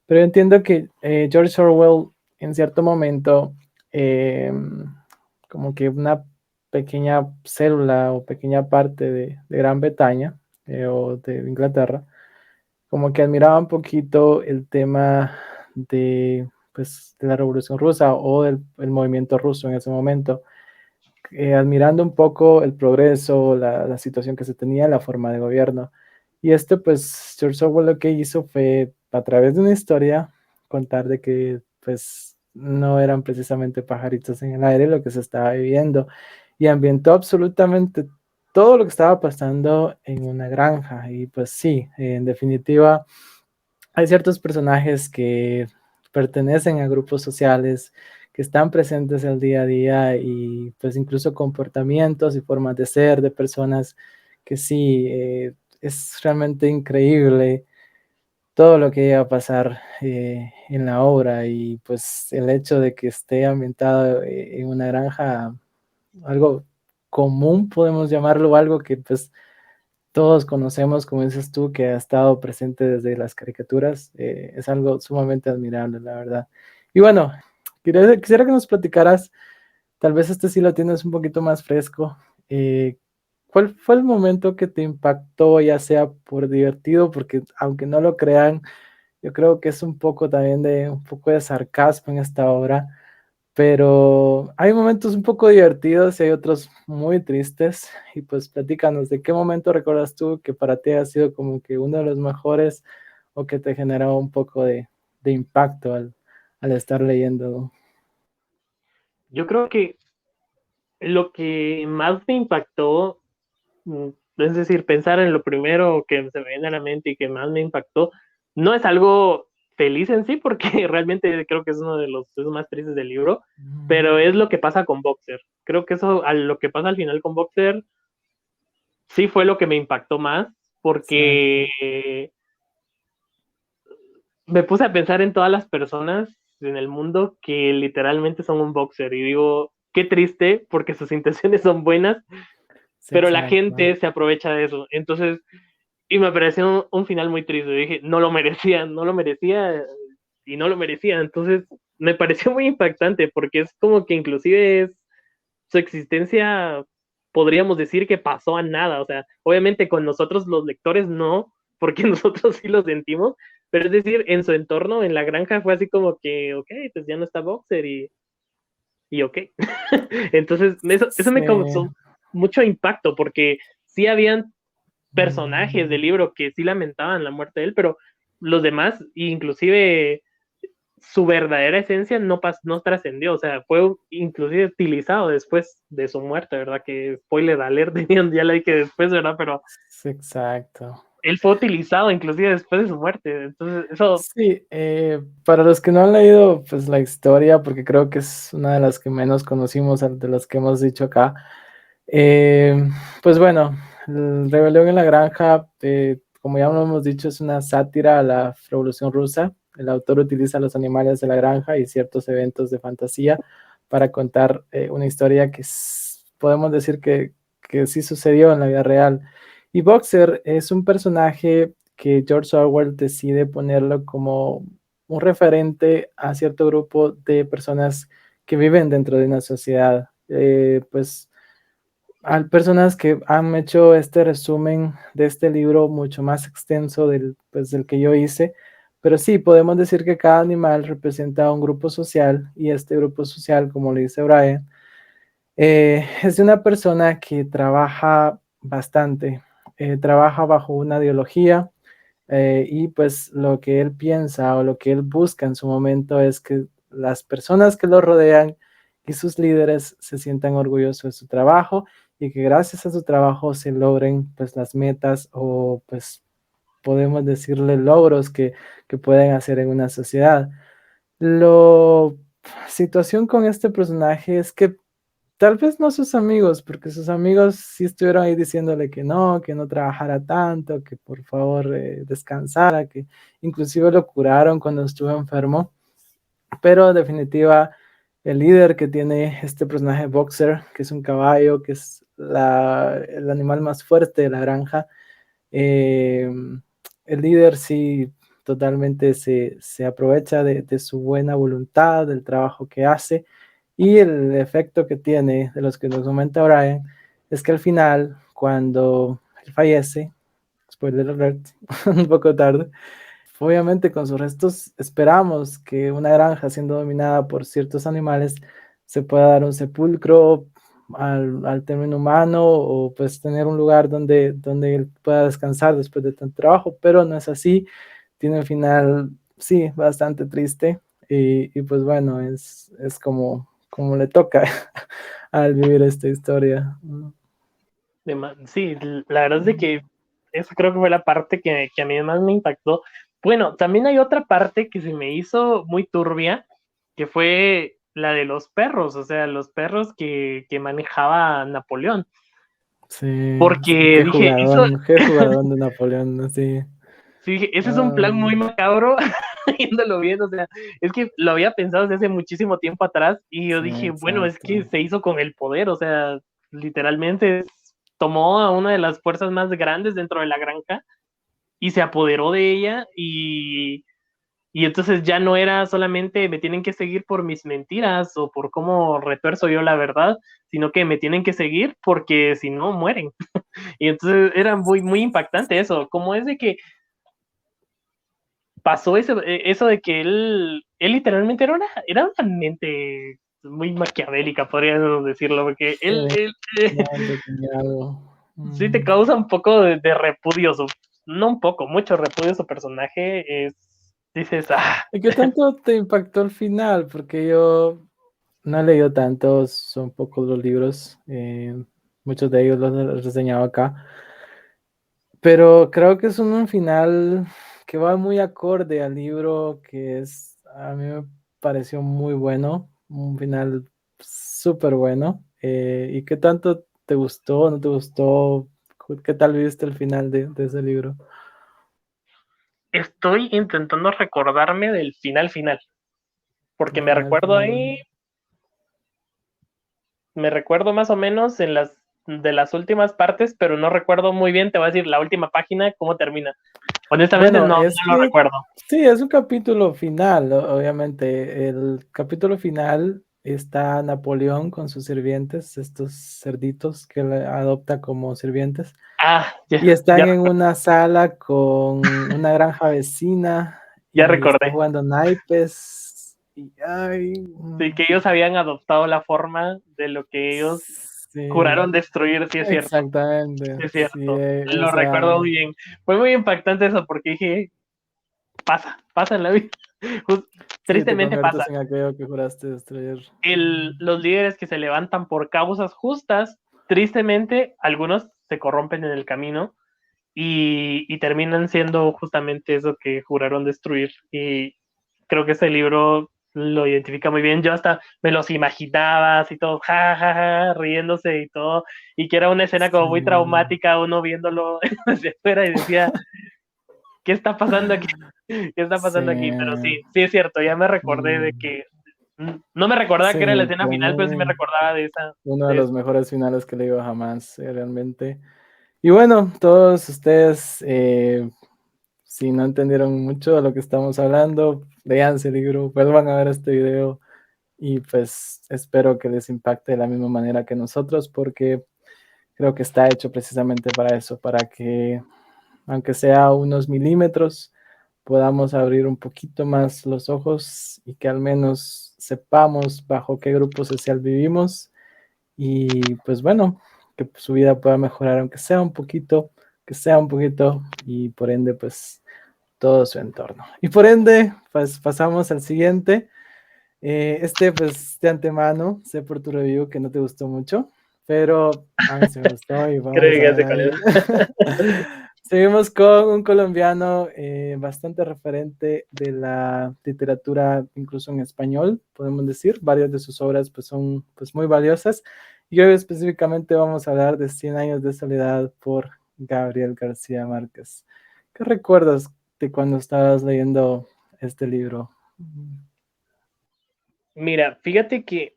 pero yo entiendo que George Orwell en cierto momento, eh, como que una pequeña célula o pequeña parte de Gran Bretaña o de Inglaterra, como que admiraba un poquito el tema de, pues, de la Revolución Rusa o del el movimiento ruso en ese momento, admirando un poco el progreso, la situación que se tenía, la forma de gobierno. Y este, pues, George Orwell lo que hizo fue, a través de una historia, contar de que, pues, no eran precisamente pajaritos en el aire lo que se estaba viviendo, y ambientó absolutamente todo lo que estaba pasando en una granja. Y pues sí, en definitiva, hay ciertos personajes que pertenecen a grupos sociales, que están presentes el día a día y pues incluso comportamientos y formas de ser de personas que sí, es realmente increíble todo lo que llega a pasar en la obra y pues el hecho de que esté ambientado en una granja, algo común, podemos llamarlo, algo que pues todos conocemos, como dices tú, que ha estado presente desde las caricaturas, es algo sumamente admirable, la verdad. Y bueno, quisiera que nos platicaras, tal vez este sí lo tienes un poquito más fresco. ¿Cuál fue el momento que te impactó, ya sea por divertido, porque aunque no lo crean, yo creo que es un poco también de un poco de sarcasmo en esta obra, pero hay momentos un poco divertidos y hay otros muy tristes. Y pues platícanos, ¿de qué momento recuerdas tú que para ti ha sido como que uno de los mejores o que te generó un poco de impacto al estar leyendo? Yo creo que lo que más me impactó, es decir, pensar en lo primero que se me viene a la mente y que más me impactó, no es algo feliz en sí, porque realmente creo que es uno de los más tristes del libro, pero es lo que pasa con Boxer. Creo que eso, a lo que pasa al final con Boxer, sí fue lo que me impactó más, Exacto. porque me puse a pensar en todas las personas en el mundo que literalmente son un boxer y digo, qué triste, porque sus intenciones son buenas, Sí, pero la exacto. gente se aprovecha de eso. Entonces, y me pareció un final muy triste. Dije, no lo merecía, no lo merecía y no lo merecía. Entonces, me pareció muy impactante porque es como que inclusive es su existencia, podríamos decir que pasó a nada. O sea, obviamente con nosotros los lectores no, porque nosotros sí lo sentimos, pero es decir, en su entorno, en la granja, fue así como que, ok, pues ya no está Boxer y ok. Entonces, eso Sí. me causó mucho impacto porque sí habían personajes del Mm, libro que sí lamentaban la muerte de él, pero los demás, inclusive su verdadera esencia no trascendió, o sea, fue inclusive utilizado después de su muerte, ¿verdad? Que spoiler alert, ya le dije después, ¿verdad? Pero sí, exacto. él fue utilizado inclusive después de su muerte, entonces eso, Sí, para los que no han leído pues la historia, porque creo que es una de las que menos conocimos de las que hemos dicho acá, eh, pues bueno, el Rebelión en la Granja, como ya lo hemos dicho, es una sátira a la Revolución Rusa. El autor utiliza los animales de la granja y ciertos eventos de fantasía para contar una historia que podemos decir que sí sucedió en la vida real. Y Boxer es un personaje que George Orwell decide ponerlo como un referente a cierto grupo de personas que viven dentro de una sociedad. Pues hay personas que han hecho este resumen de este libro mucho más extenso pues, del que yo hice, pero sí, podemos decir que cada animal representa un grupo social y este grupo social, como le dice Brian, es de una persona que trabaja bastante, trabaja bajo una ideología y pues lo que él piensa o lo que él busca en su momento es que las personas que lo rodean y sus líderes se sientan orgullosos de su trabajo y que gracias a su trabajo se logren pues las metas o pues podemos decirle logros que pueden hacer en una sociedad. La situación con este personaje es que tal vez no sus amigos, porque sus amigos sí estuvieron ahí diciéndole que no trabajara tanto, que por favor descansara, que inclusive lo curaron cuando estuvo enfermo, pero en definitiva el líder que tiene este personaje Boxer, que es un caballo, que es el animal más fuerte de la granja, eh, el líder sí totalmente se aprovecha de su buena voluntad, del trabajo que hace y el efecto que tiene, de los que nos comenta Brian, es que al final, cuando él fallece, spoiler alert, un poco tarde, obviamente con sus restos esperamos que una granja siendo dominada por ciertos animales se pueda dar un sepulcro al término humano o pues tener un lugar donde él pueda descansar después de tanto trabajo, pero no es así, tiene un final, sí, bastante triste y pues bueno, es como le toca al vivir esta historia. sí, la verdad es de que eso creo que fue la parte que a mí más me impactó. Bueno, también hay otra parte que se me hizo muy turbia, que fue la de los perros, o sea, los perros que manejaba Napoleón. Sí, sí, Porque dije, eso, qué jugadón de Napoleón, sí. sí, dije, ese es un Ah, plan muy macabro, viéndolo bien, o sea, es que lo había pensado desde hace muchísimo tiempo atrás y yo sí, dije, bueno, es que exacto. se hizo con el poder, o sea, literalmente tomó a una de las fuerzas más grandes dentro de la granja y se apoderó de ella y entonces ya no era solamente me tienen que seguir por mis mentiras o por cómo retuerzo yo la verdad, sino que me tienen que seguir porque si no mueren. Y entonces era muy, muy impactante eso, como es de que pasó eso de que él literalmente era una mente muy maquiavélica, podríamos decirlo, porque Sí, él realmente tenía algo. sí te causa un poco de repudio, no un poco, mucho repudio su personaje, dices, ah, ¿Y qué tanto te impactó el final? Porque yo no he leído tantos, son pocos los libros, muchos de ellos los he reseñado acá, pero creo que es un final que va muy acorde al libro, que es, a mí me pareció muy bueno, un final súper bueno. ¿Y qué tanto te gustó, no te gustó? ¿Qué tal viste el final de ese libro? Estoy intentando recordarme del final, porque El final, final. me recuerdo más o menos de las últimas partes, pero no recuerdo muy bien, te voy a decir la última página, cómo termina. Honestamente Bueno, no es lo que recuerdo. sí, es un capítulo final, obviamente. El capítulo final está Napoleón con sus sirvientes, estos cerditos que le adopta como sirvientes, Ah, y ya, están en una sala con una granja vecina ya y están recordé. jugando naipes. Y, ay, Sí, que ellos habían adoptado la forma de lo que ellos sí, juraron destruir, sí es cierto, exactamente. sí es Sí, cierto. o Lo recuerdo sea, muy bien. Fue muy impactante eso porque dije, pasa en la vida. Just- sí, te Tristemente pasa. conviertes en aquello que juraste destruir. Los líderes que se levantan por causas justas, tristemente, algunos se corrompen en el camino y terminan siendo justamente eso que juraron destruir. Y creo que ese libro lo identifica muy bien. Yo hasta me los imaginaba así todo, ja, ja, ja, riéndose y todo, y que era una escena como muy Sí. traumática, uno viéndolo desde afuera y decía, ¿qué está pasando aquí? ¿Qué está Sí, pasando aquí? Pero sí, sí es cierto, ya me recordé de mm, que no me recordaba sí, que era la escena para final, pero sí me mí recordaba de esa, uno de de los eso. mejores finales que le digo jamás, realmente. Y bueno, todos ustedes, si no entendieron mucho de lo que estamos hablando, léanse el libro, vuelvan a ver este video y pues espero que les impacte de la misma manera que nosotros, porque creo que está hecho precisamente para eso, para que, aunque sea unos milímetros, podamos abrir un poquito más los ojos y que al menos sepamos bajo qué grupo social vivimos y pues bueno, que su vida pueda mejorar aunque sea un poquito, que sea un poquito y por ende pues todo su entorno. Y por ende pues pasamos al siguiente. Este pues de antemano, sé por tu review que no te gustó mucho, pero a mí sí me gustó y Creo vamos que a ya ver sé cuál es. ahí. Seguimos con un colombiano bastante referente de la literatura, incluso en español, podemos decir. Varias de sus obras pues, son pues, muy valiosas. Y hoy específicamente vamos a hablar de Cien años de soledad por Gabriel García Márquez. ¿Qué recuerdas de cuando estabas leyendo este libro? Mira, fíjate que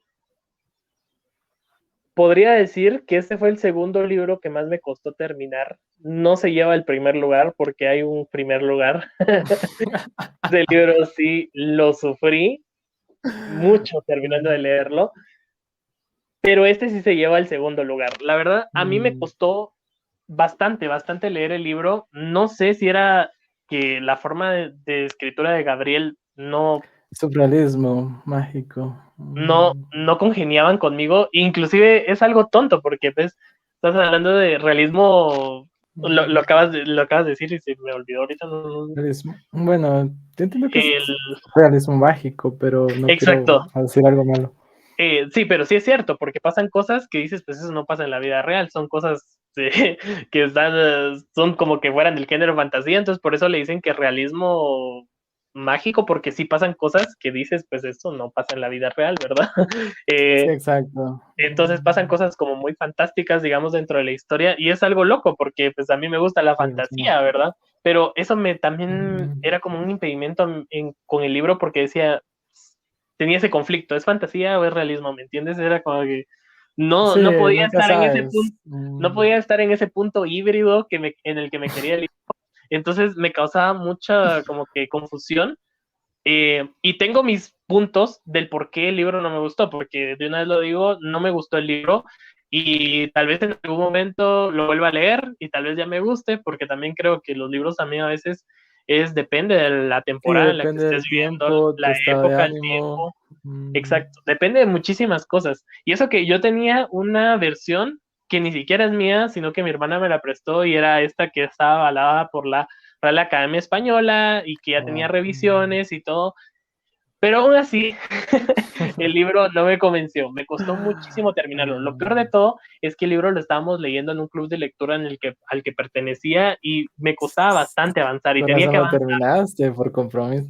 podría decir que este fue el segundo libro que más me costó terminar. No se lleva el primer lugar porque hay un primer lugar. Ese libro sí lo sufrí mucho terminando de leerlo, pero este sí se lleva el segundo lugar. La verdad, a mí me Mm, costó bastante leer el libro. No sé si era que la forma de escritura de Gabriel Surrealismo mágico. no congeniaban conmigo. Inclusive es algo tonto porque pues estás hablando de realismo, lo acabas de decir y se me olvidó ahorita. Bueno, yo entiendo que es El, realismo mágico, pero no quiero exacto. decir algo malo. Sí, pero sí es cierto, porque pasan cosas que dices, pues eso no pasa en la vida real, son cosas que están, son como que fueran del género fantasía, entonces por eso le dicen que realismo mágico, porque sí pasan cosas que dices, pues esto no pasa en la vida real, ¿verdad? Sí, Eh, exacto. entonces pasan cosas como muy fantásticas, digamos, dentro de la historia, y es algo loco, porque pues a mí me gusta la Sí, es una- fantasía, ¿verdad? Pero eso me también Mm, era como un impedimento con el libro, porque decía, tenía ese conflicto, ¿es fantasía o es realismo? ¿Me entiendes? Era como que sí, no podía nunca estar en ese sabes. punto, no podía estar en ese punto híbrido en el que me quería el libro. Entonces me causaba mucha como que confusión, y tengo mis puntos del por qué el libro no me gustó, porque de una vez lo digo, no me gustó el libro y tal vez en algún momento lo vuelva a leer y tal vez ya me guste, porque también creo que los libros también a veces depende de la Sí, temporada en la que depende estés del viviendo, tiempo, tu la estado de época, el ánimo. tiempo. Exacto, depende de muchísimas cosas. Y eso que yo tenía una versión que ni siquiera es mía, sino que mi hermana me la prestó y era esta que estaba avalada por la Real Academia Española y que ya tenía Oh, revisiones y todo. Pero aún así, el libro no me convenció, me costó muchísimo terminarlo. Lo peor de todo es que el libro lo estábamos leyendo en un club de lectura al que pertenecía y me costaba bastante avanzar y Con tenía razón que lo avanzar. terminaste por compromiso.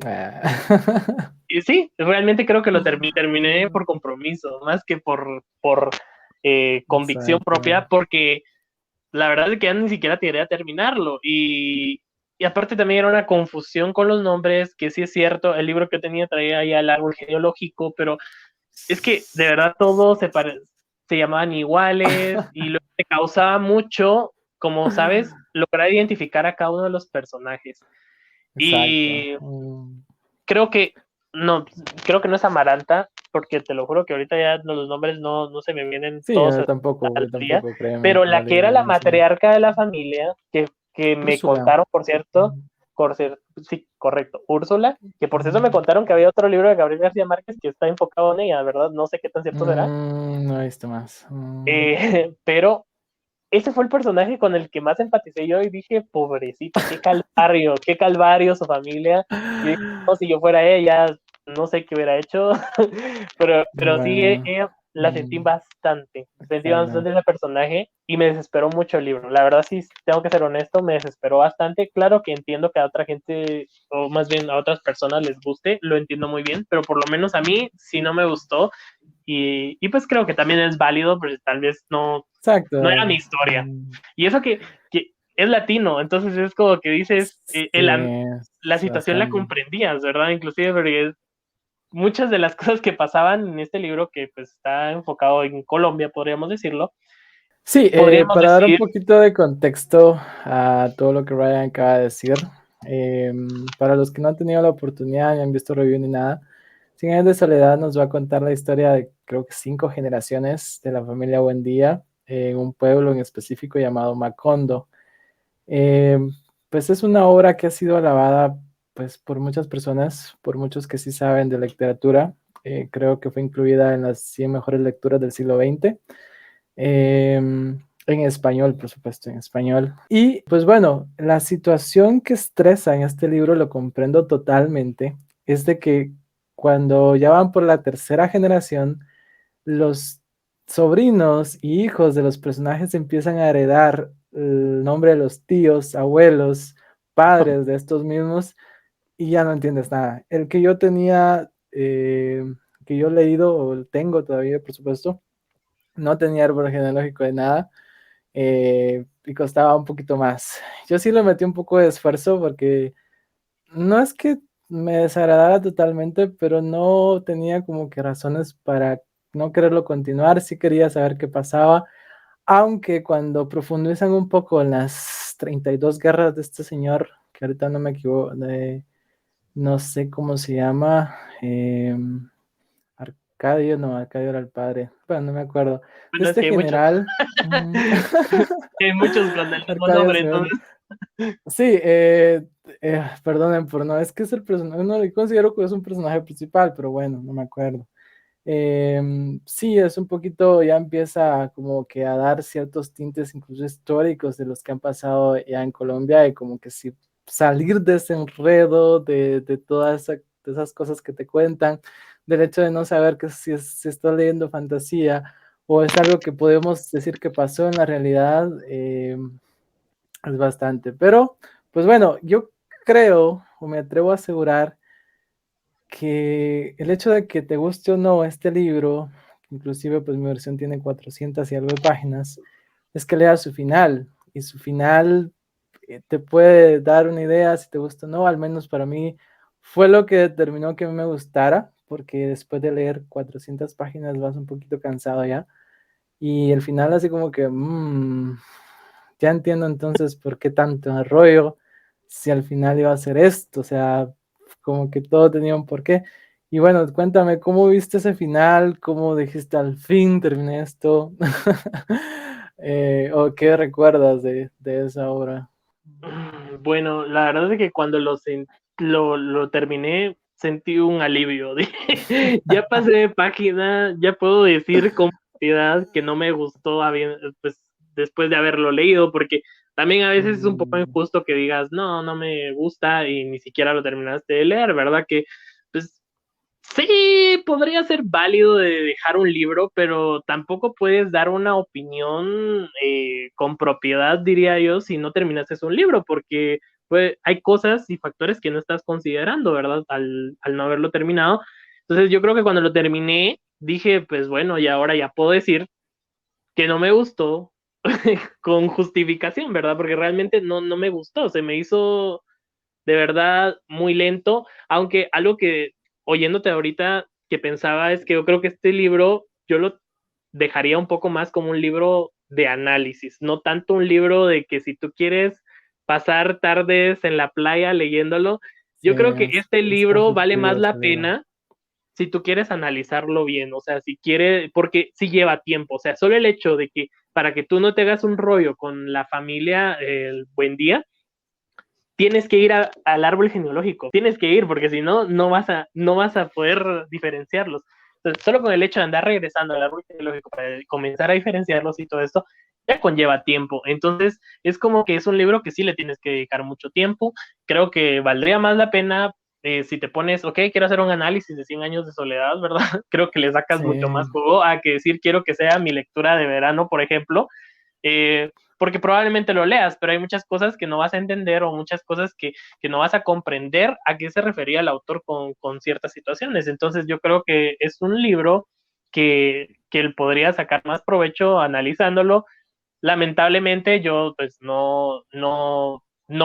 Y sí, realmente creo que lo terminé por compromiso, más que por convicción Exacto. propia, porque la verdad es que ya ni siquiera quería terminarlo. Y aparte también era una confusión con los nombres, que sí es cierto, el libro que tenía traía ya el árbol genealógico, pero es que de verdad todos se llamaban iguales y lo que causaba mucho, como sabes, lograr identificar a cada uno de los personajes. Exacto. Y creo que no, creo que no es Amaranta, porque te lo juro que ahorita ya los nombres no se me vienen Sí, todos yo al día, tampoco, créeme, pero estaba la que era leyendo lo la mismo. matriarca de la familia, que me Úrsula. contaron, por cierto, sí, correcto, Úrsula, que por cierto me contaron que había otro libro de Gabriel García Márquez que está enfocado en ella, ¿verdad? No sé qué tan cierto será, No he visto más. pero ese fue el personaje con el que más empaticé yo y dije, pobrecita, qué calvario su familia. Y dije, no, si yo fuera ella, no sé qué hubiera hecho, pero sí, Bueno, la sentí claro. bastante ese personaje y me desesperó mucho el libro. La verdad, sí, tengo que ser honesto, me desesperó bastante. Claro que entiendo que a otra gente, o más bien a otras personas les guste, lo entiendo muy bien, pero por lo menos a mí sí no me gustó y pues creo que también es válido, pero tal vez no era mi Exacto. historia. Y eso que es latino, entonces es como que dices, Sí, la es situación la bastante. comprendías, ¿verdad? Inclusive porque muchas de las cosas que pasaban en este libro, que pues está enfocado en Colombia, Sí, podríamos para dar un decir, poquito de contexto a todo lo que Ryan acaba de decir, para los que no han tenido la oportunidad ni han visto review ni nada, Cien años de soledad nos va a contar la historia de creo que 5 generaciones de la familia Buendía en un pueblo en específico llamado Macondo. Eh, pues es una obra que ha sido alabada pues por muchas personas, por muchos que sí saben de literatura. Creo que fue incluida en las 100 mejores lecturas del siglo XX. En español, por supuesto, en español. Y pues bueno, la situación que estresa en este libro, lo comprendo totalmente, es de que cuando ya van por la tercera generación, los sobrinos y hijos de los personajes empiezan a heredar el nombre de los tíos, abuelos, padres de estos mismos y ya no entiendes nada. El que yo tenía, que yo he leído o tengo todavía, por supuesto, no tenía árbol genealógico de nada y costaba un poquito más. Yo sí le metí un poco de esfuerzo porque no es que me desagradara totalmente, pero no tenía como que razones para no quererlo continuar, sí quería saber qué pasaba, aunque cuando profundizan un poco en las 32 guerras de este señor, que ahorita no me equivoco, no sé cómo se llama, Arcadio, no, Arcadio era el padre, bueno, no me acuerdo, de bueno, es este que hay muchos, general, hay muchos con el mismo Arcadio nombre, Severino. entonces, Sí, perdonen por no, es que es el personaje, no le considero que es un personaje principal, pero bueno, no me acuerdo. Sí, es un poquito, ya empieza como que a dar ciertos tintes incluso históricos de los que han pasado ya en Colombia y como que si salir de ese enredo, de todas de esas cosas que te cuentan, del hecho de no saber que si estás leyendo fantasía o es algo que podemos decir que pasó en la realidad, es bastante. Pero, pues bueno, yo creo o me atrevo a asegurar que el hecho de que te guste o no este libro, inclusive pues mi versión tiene 400 y algo de páginas, es que leas su final. Y su final te puede dar una idea si te gusta o no, al menos para mí fue lo que determinó que a mí me gustara, porque después de leer 400 páginas vas un poquito cansado ya. Y el final así como que, ya entiendo entonces por qué tanto rollo, si al final iba a ser esto, o sea, como que todo tenía un porqué. Y bueno, cuéntame, ¿cómo viste ese final? ¿Cómo dijiste al fin terminé esto? ¿O qué recuerdas de esa obra? bueno, la verdad es que cuando lo terminé, sentí un alivio. Ya pasé de página, ya puedo decir con propiedad que no me gustó pues, después de haberlo leído, porque también a veces es un poco Mm, injusto que digas, no me gusta y ni siquiera lo terminaste de leer, ¿verdad? Que pues Sí, podría ser válido de dejar un libro, pero tampoco puedes dar una opinión con propiedad, diría yo, si no terminaste un libro, porque pues, hay cosas y factores que no estás considerando, ¿verdad? Al no haberlo terminado. Entonces yo creo que cuando lo terminé, dije, pues bueno, y ahora ya puedo decir que no me gustó con justificación, ¿verdad? Porque realmente no me gustó, se me hizo de verdad muy lento, aunque algo que oyéndote ahorita que pensaba es que yo creo que este libro yo lo dejaría un poco más como un libro de análisis, no tanto un libro de que si tú quieres pasar tardes en la playa leyéndolo, Sí, yo creo que este es libro vale más conflictivo la ese libro. pena si tú quieres analizarlo bien, o sea, si quieres, porque sí lleva tiempo, o sea, solo el hecho de que para que tú no te hagas un rollo con la familia el buen día, tienes que ir al árbol genealógico, tienes que ir, porque si no, no vas a poder diferenciarlos. Entonces, solo con el hecho de andar regresando al árbol genealógico para comenzar a diferenciarlos y todo esto, ya conlleva tiempo. Entonces, es como que es un libro que sí le tienes que dedicar mucho tiempo. Creo que valdría más la pena si te pones, ok, quiero hacer un análisis de 100 años de soledad, ¿verdad? Creo que le sacas Sí, mucho más jugo a que decir, quiero que sea mi lectura de verano, por ejemplo, porque probablemente lo leas, pero hay muchas cosas que no vas a entender o muchas cosas que no vas a comprender a qué se refería el autor con ciertas situaciones. Entonces yo creo que es un libro que él podría sacar más provecho analizándolo. Lamentablemente yo pues no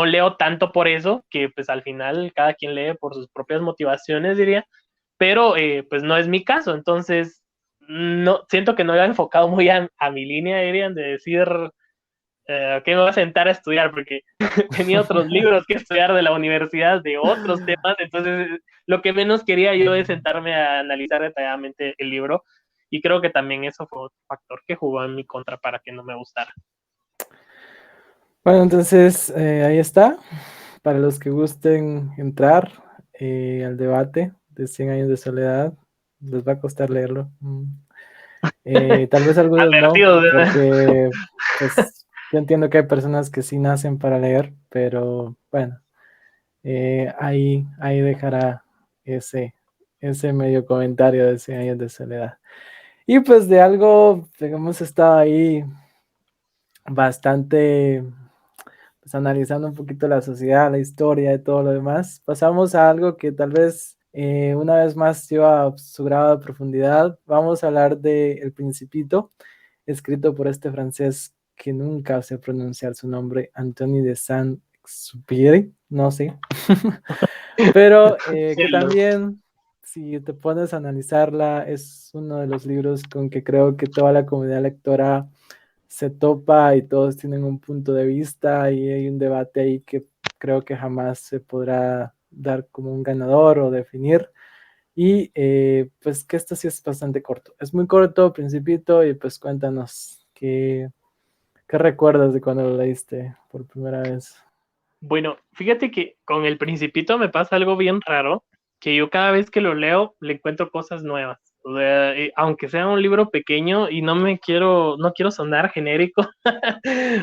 leo tanto por eso, que pues al final cada quien lee por sus propias motivaciones, diría, pero pues no es mi caso, entonces no siento que no iba enfocado muy a mi línea, dirían, de decir que me voy a sentar a estudiar, porque tenía otros libros que estudiar de la universidad, de otros temas, entonces lo que menos quería yo es sentarme a analizar detalladamente el libro, y creo que también eso fue otro factor que jugó en mi contra para que no me gustara. bueno, entonces ahí está. Para los que gusten entrar al debate de 100 años de soledad, les va a costar leerlo. Tal vez algunos no, Advertido, ¿verdad? porque pues yo entiendo que hay personas que sí nacen para leer, pero bueno, ahí dejará ese, ese medio comentario de 100 años de soledad. Y pues de algo, hemos estado ahí bastante pues analizando un poquito la sociedad, la historia y todo lo demás, pasamos a algo que tal vez una vez más lleva su grado de profundidad. Vamos a hablar de El Principito, escrito por este francés que nunca sé pronunciar su nombre, Anthony de Saint-Exupéry, no sé, pero que también, si te pones a analizarla, es uno de los libros con que creo que toda la comunidad lectora se topa y todos tienen un punto de vista y hay un debate ahí que creo que jamás se podrá dar como un ganador o definir. Y pues que esto sí es bastante corto. Es muy corto, Principito, y pues cuéntanos qué recuerdas de cuando lo leíste por primera vez. Bueno, fíjate que con El Principito me pasa algo bien raro, que yo cada vez que lo leo le encuentro cosas nuevas. O sea, aunque sea un libro pequeño y no quiero sonar genérico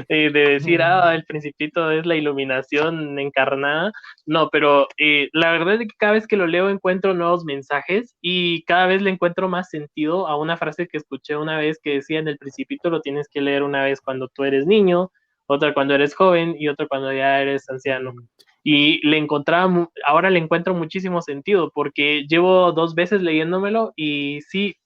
de decir, Mm. ah, El Principito es la iluminación encarnada. No, pero la verdad es que cada vez que lo leo encuentro nuevos mensajes y cada vez le encuentro más sentido a una frase que escuché una vez que decía, en El Principito lo tienes que leer una vez cuando tú eres niño, otra cuando eres joven y otra cuando ya eres anciano. Y ahora le encuentro muchísimo sentido porque llevo 2 veces leyéndomelo y sí,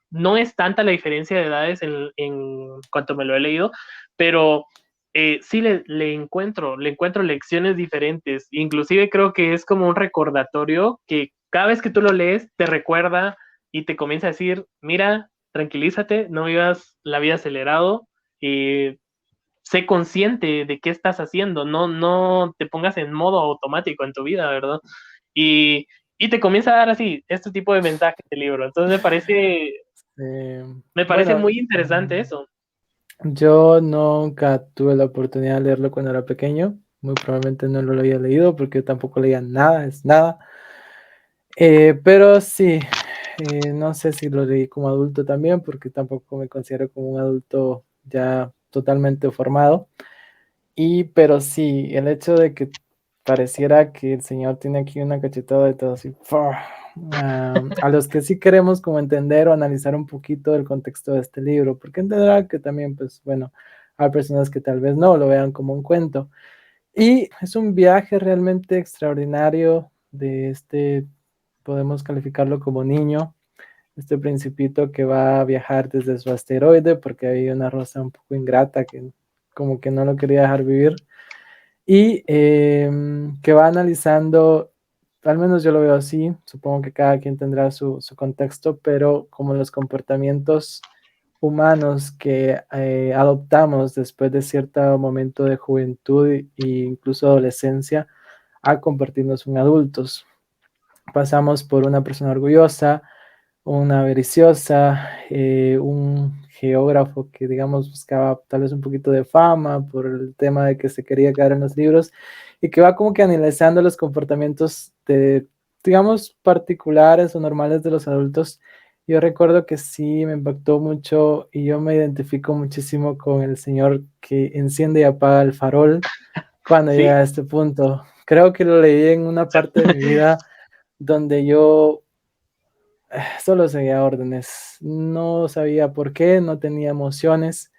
no es tanta la diferencia de edades en cuanto me lo he leído, pero sí le encuentro lecciones diferentes. Inclusive creo que es como un recordatorio que cada vez que tú lo lees te recuerda y te comienza a decir, mira, tranquilízate, no vivas la vida acelerado, y sé consciente de qué estás haciendo, no te pongas en modo automático en tu vida, ¿verdad? Y, y te comienza a dar así este tipo de mensajes del libro. Entonces me parece Bueno, muy interesante eso. yo nunca tuve la oportunidad de leerlo cuando era pequeño. Muy probablemente no lo había leído porque yo tampoco leía nada, es nada. Pero sí, no sé si lo leí como adulto también, porque tampoco me considero como un adulto ya totalmente formado. Pero sí, el hecho de que pareciera que el señor tiene aquí una cachetada de todo así. A los que sí queremos como entender o analizar un poquito el contexto de este libro, porque entenderá que también, pues bueno, hay personas que tal vez no lo vean como un cuento. Y es un viaje realmente extraordinario de este, podemos calificarlo como niño, este principito que va a viajar desde su asteroide porque hay una rosa un poco ingrata que como que no lo quería dejar vivir y que va analizando, al menos yo lo veo así, supongo que cada quien tendrá su contexto, pero como los comportamientos humanos que adoptamos después de cierto momento de juventud e incluso adolescencia a convertirnos en adultos. Pasamos por una persona orgullosa, una avariciosa, un geógrafo que, digamos, buscaba tal vez un poquito de fama por el tema de que se quería quedar en los libros y que va como que analizando los comportamientos de, digamos, particulares o normales de los adultos. Yo recuerdo que sí me impactó mucho y yo me identifico muchísimo con el señor que enciende y apaga el farol cuando Sí, llega a este punto. Creo que lo leí en una parte de mi vida donde yo solo seguía órdenes, no sabía por qué, no tenía emociones,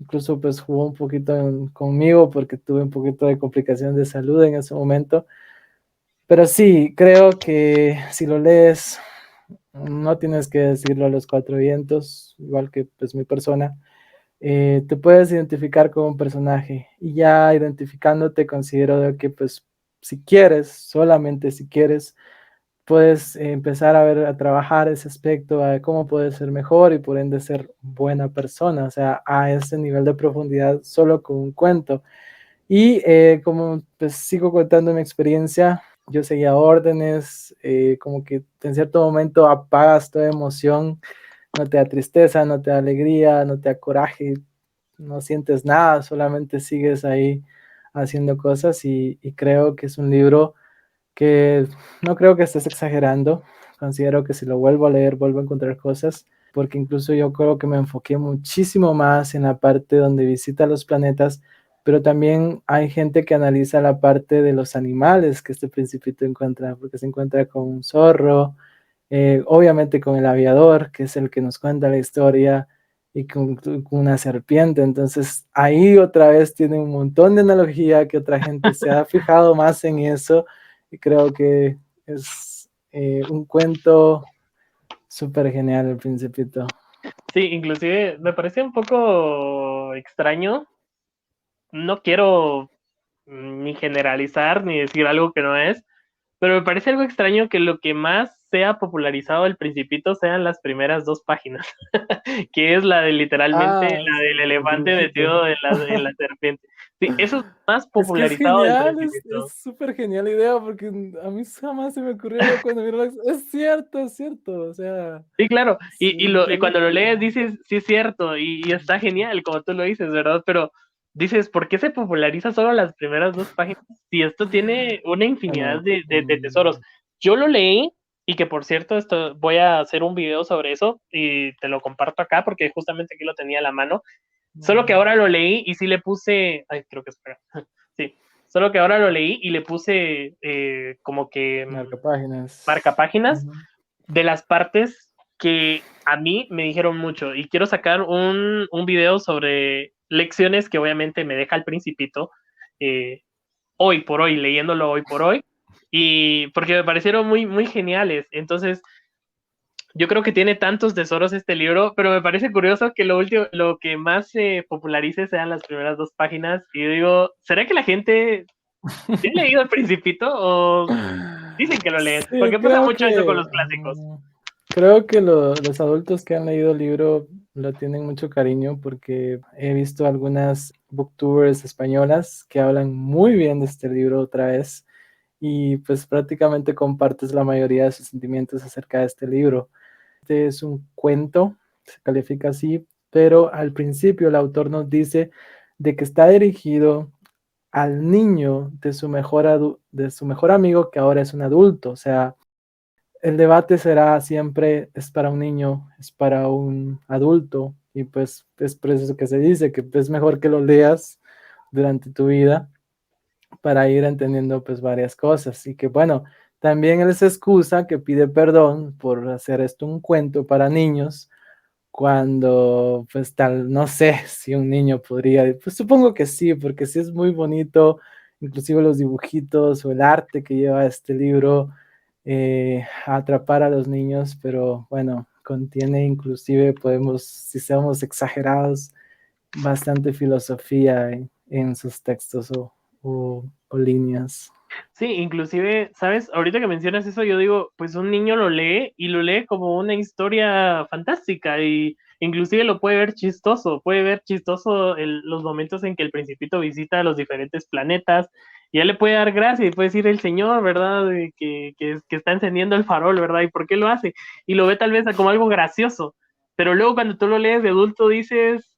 incluso pues jugó un poquito conmigo porque tuve un poquito de complicación de salud en ese momento, pero sí, creo que si lo lees, no tienes que decirlo a los cuatro vientos, igual que pues mi persona, te puedes identificar con un personaje y ya identificándote considero de que pues si quieres, solamente si quieres, puedes empezar a ver, a trabajar ese aspecto, a cómo puedes ser mejor y por ende ser buena persona, o sea, a ese nivel de profundidad solo con un cuento. Y como pues sigo contando mi experiencia, yo seguía órdenes, como que en cierto momento apagas toda emoción, no te da tristeza, no te da alegría, no te da coraje, no sientes nada, solamente sigues ahí haciendo cosas y creo que es un libro que no creo que estés exagerando. Considero que si lo vuelvo a leer, vuelvo a encontrar cosas, porque incluso yo creo que me enfoqué muchísimo más en la parte donde visita los planetas, pero también hay gente que analiza la parte de los animales que este principito encuentra, porque se encuentra con un zorro, obviamente con el aviador, que es el que nos cuenta la historia, y con una serpiente. Entonces ahí otra vez tiene un montón de analogía que otra gente se ha fijado más en eso y creo que es un cuento súper genial el Principito. sí, inclusive me parece un poco extraño. No quiero ni generalizar ni decir algo que no es, pero me parece algo extraño que lo que más se ha popularizado el Principito sean las primeras dos páginas, que es la de literalmente Ah, la sí, del el elefante dibujito. metido en la serpiente. Sí, eso es lo más Es que es popularizado del genial, es Principito. súper genial idea porque a mí jamás se me ocurrió yo cuando miro es cierto, o sea, Sí, claro, sí, y cuando lo implementa. lees dices, sí es cierto, y está genial, como tú lo dices, ¿verdad? Pero dices, ¿por qué se populariza solo las primeras dos páginas? Si esto tiene una infinidad Bueno, de tesoros. Yo lo leí, y que por cierto, esto, voy a hacer un video sobre eso, y te lo comparto acá, porque justamente aquí lo tenía a la mano. Solo que ahora lo leí y sí le puse, ay, creo que espera, sí, solo que ahora lo leí y le puse como que marca páginas. marca páginas Ujú. de las partes que a mí me dijeron mucho y quiero sacar un video sobre lecciones que obviamente me deja el principito eh, hoy por hoy, leyéndolo hoy por hoy, y porque me parecieron muy, muy geniales. Entonces, yo creo que tiene tantos tesoros este libro, pero me parece curioso que lo último, lo que más se popularice sean las primeras dos páginas. Y yo digo, ¿será que la gente ¿sí ha leído el Principito o dicen que lo leen? Sí, Porque pasa mucho eso con los clásicos. creo que los adultos que han leído el libro lo tienen mucho cariño porque he visto algunas booktubers españolas que hablan muy bien de este libro otra vez y pues prácticamente compartes la mayoría de sus sentimientos acerca de este libro. Este es un cuento, se califica así, pero al principio el autor nos dice de que está dirigido al niño de su de su mejor amigo que ahora es un adulto. O sea, el debate será siempre es para un niño, es para un adulto y pues es por eso que se dice que es mejor que lo leas durante tu vida para ir entendiendo pues varias cosas. Y que bueno, también él se excusa que pide perdón por hacer esto un cuento para niños, cuando pues tal, no sé si un niño podría, pues supongo que sí, porque sí es muy bonito, inclusive los dibujitos o el arte que lleva este libro, a atrapar a los niños, pero bueno, contiene inclusive, podemos, si somos exagerados, bastante filosofía en sus textos o líneas. Sí, inclusive, ¿sabes? Ahorita que mencionas eso, yo digo, pues un niño lo lee y lo lee como una historia fantástica y inclusive lo puede ver chistoso los momentos en que el Principito visita los diferentes planetas y ya le puede dar gracia y puede decir el señor, ¿verdad? Que está encendiendo el farol, ¿verdad? ¿Y por qué lo hace? Y lo ve tal vez como algo gracioso, pero luego cuando tú lo lees de adulto dices,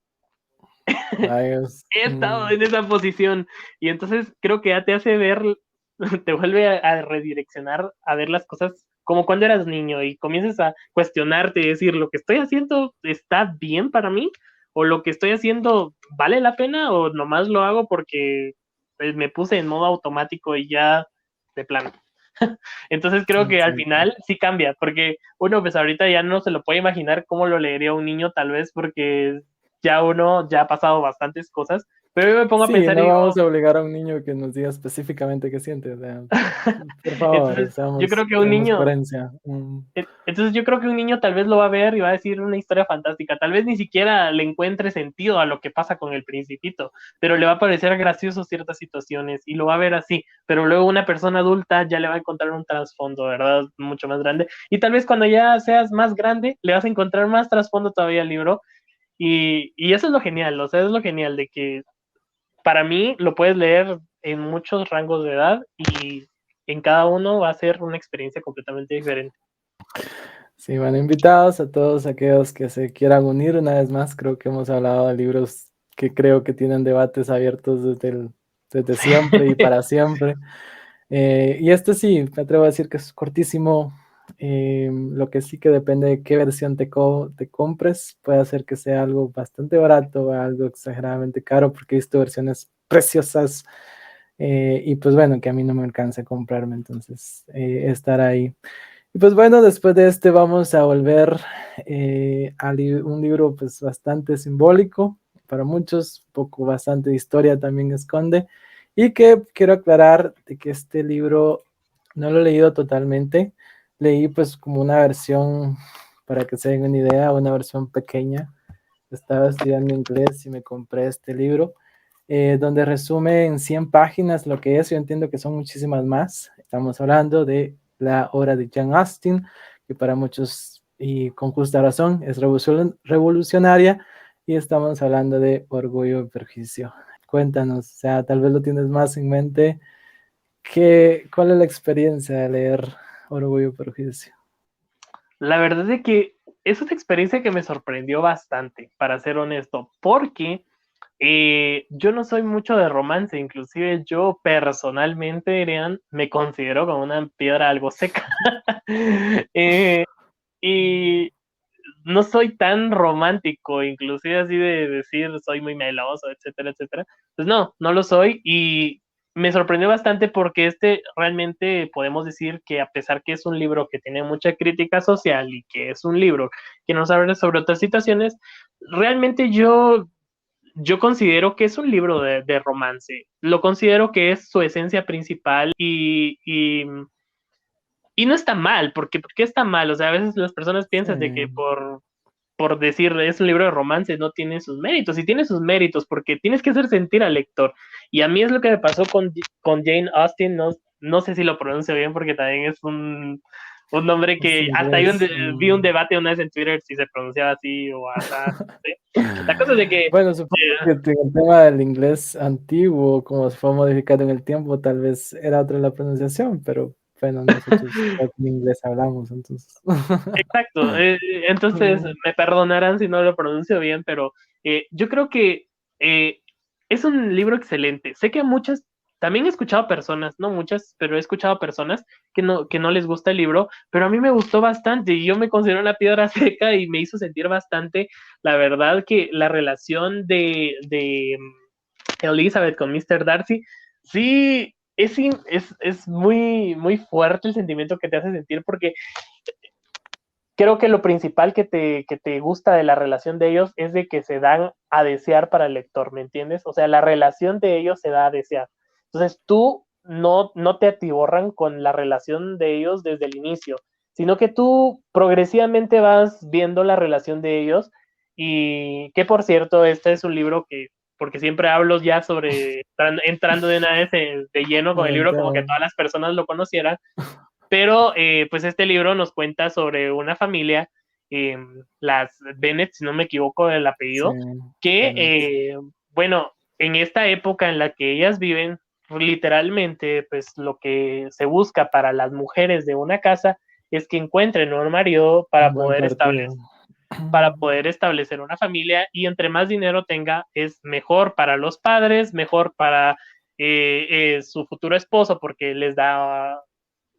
Rayos. he estado en esa posición y entonces creo que ya te hace ver, te vuelve a redireccionar a ver las cosas como cuando eras niño y comienzas a cuestionarte y decir, ¿lo que estoy haciendo está bien para mí? ¿O lo que estoy haciendo vale la pena? ¿O nomás lo hago porque pues, me puse en modo automático y ya de plano? Entonces creo que al Exacto. final sí cambia, porque uno pues ahorita ya no se lo puede imaginar cómo lo leería un niño tal vez porque ya uno ya ha pasado bastantes cosas, pero yo me pongo a Sí, pensar y no digo, vamos a obligar a un niño que nos diga específicamente qué siente. O sea, por favor, entonces yo creo seamos, que un tenemos niño, coherencia. entonces yo creo que un niño tal vez lo va a ver y va a decir una historia fantástica, tal vez ni siquiera le encuentre sentido a lo que pasa con el Principito, pero le va a parecer gracioso ciertas situaciones y lo va a ver así, pero luego una persona adulta ya le va a encontrar un trasfondo, ¿verdad? Mucho más grande, y tal vez cuando ya seas más grande le vas a encontrar más trasfondo todavía al libro, y eso es lo genial, o sea, es lo genial de que para mí lo puedes leer en muchos rangos de edad y en cada uno va a ser una experiencia completamente diferente. Sí, bueno, invitados a todos aquellos que se quieran unir. Una vez más, creo que hemos hablado de libros que creo que tienen debates abiertos desde siempre y para siempre. Y este sí, me atrevo a decir que es cortísimo. Lo que sí que depende de qué versión te compres, puede hacer que sea algo bastante barato o algo exageradamente caro, porque he visto versiones preciosas, y pues bueno, que a mí no me alcanza a comprarme, entonces estar ahí. Y pues bueno, después de este vamos a volver, un libro pues bastante simbólico para muchos, un poco bastante de historia también esconde, y que quiero aclarar de que este libro no lo he leído totalmente, leí pues como una versión, para que se den una idea, una versión pequeña. Estaba estudiando inglés y me compré este libro, donde resume en 100 páginas lo que es. Yo entiendo que son muchísimas más. Estamos hablando de la obra de Jane Austen, que para muchos, y con justa razón, es revolucionaria, y estamos hablando de Orgullo y Prejuicio. Cuéntanos, o sea, tal vez lo tienes más en mente, ¿cuál es la experiencia de leer Orgullo y Prejuicio? La verdad es que es una experiencia que me sorprendió bastante, para ser honesto, porque yo no soy mucho de romance, inclusive yo personalmente, Adrián, me considero como una piedra algo seca. eh, y no soy tan romántico, inclusive así de decir soy muy meloso, etcétera, etcétera. Pues no, no lo soy y me sorprendió bastante porque este realmente podemos decir que a pesar que es un libro que tiene mucha crítica social y que es un libro que nos habla sobre otras situaciones, realmente yo considero que es un libro de romance. Lo considero que es su esencia principal y no está mal, porque está mal. O sea, a veces las personas Sí. piensan de que por decir es un libro de romance no tiene sus méritos, y tiene sus méritos porque tienes que hacer sentir al lector. Y a mí es lo que me pasó con Jane Austen, no, no sé si lo pronuncio bien porque también es un nombre Es que hasta ahí inglés. vi un debate una vez en Twitter si se pronunciaba así o así. ¿Sí? La cosa es de que Bueno, supongo que en el tema del inglés antiguo, como se fue modificando en el tiempo, tal vez era otra la pronunciación, pero bueno, nosotros creo que en inglés hablamos, entonces. exacto, entonces Mm. me perdonarán si no lo pronuncio bien, pero yo creo que eh, es un libro excelente. Sé que muchas, también he escuchado personas, no muchas, pero he escuchado personas que no les gusta el libro, pero a mí me gustó bastante y yo me considero una piedra seca y me hizo sentir bastante, la verdad, que la relación de Elizabeth con Mr. Darcy, sí, es muy, muy fuerte el sentimiento que te hace sentir porque creo que lo principal que te gusta de la relación de ellos es de que se dan a desear para el lector, ¿me entiendes? O sea, la relación de ellos se da a desear. Entonces tú no te atiborran con la relación de ellos desde el inicio, sino que tú progresivamente vas viendo la relación de ellos y que por cierto, este es un libro que, porque siempre hablo ya sobre, entrando de una vez de lleno con el libro, como que Adelantado. todas las personas lo conocieran, pero pues este libro nos cuenta sobre una familia, las Bennett, si no me equivoco del Sí, apellido, que, Bennett. bueno, en esta época en la que ellas viven, literalmente, pues lo que se busca para las mujeres de una casa es que encuentren un marido Un buen partido. para poder establecer una familia y entre más dinero tenga es mejor para los padres, mejor para su futuro esposo porque les da,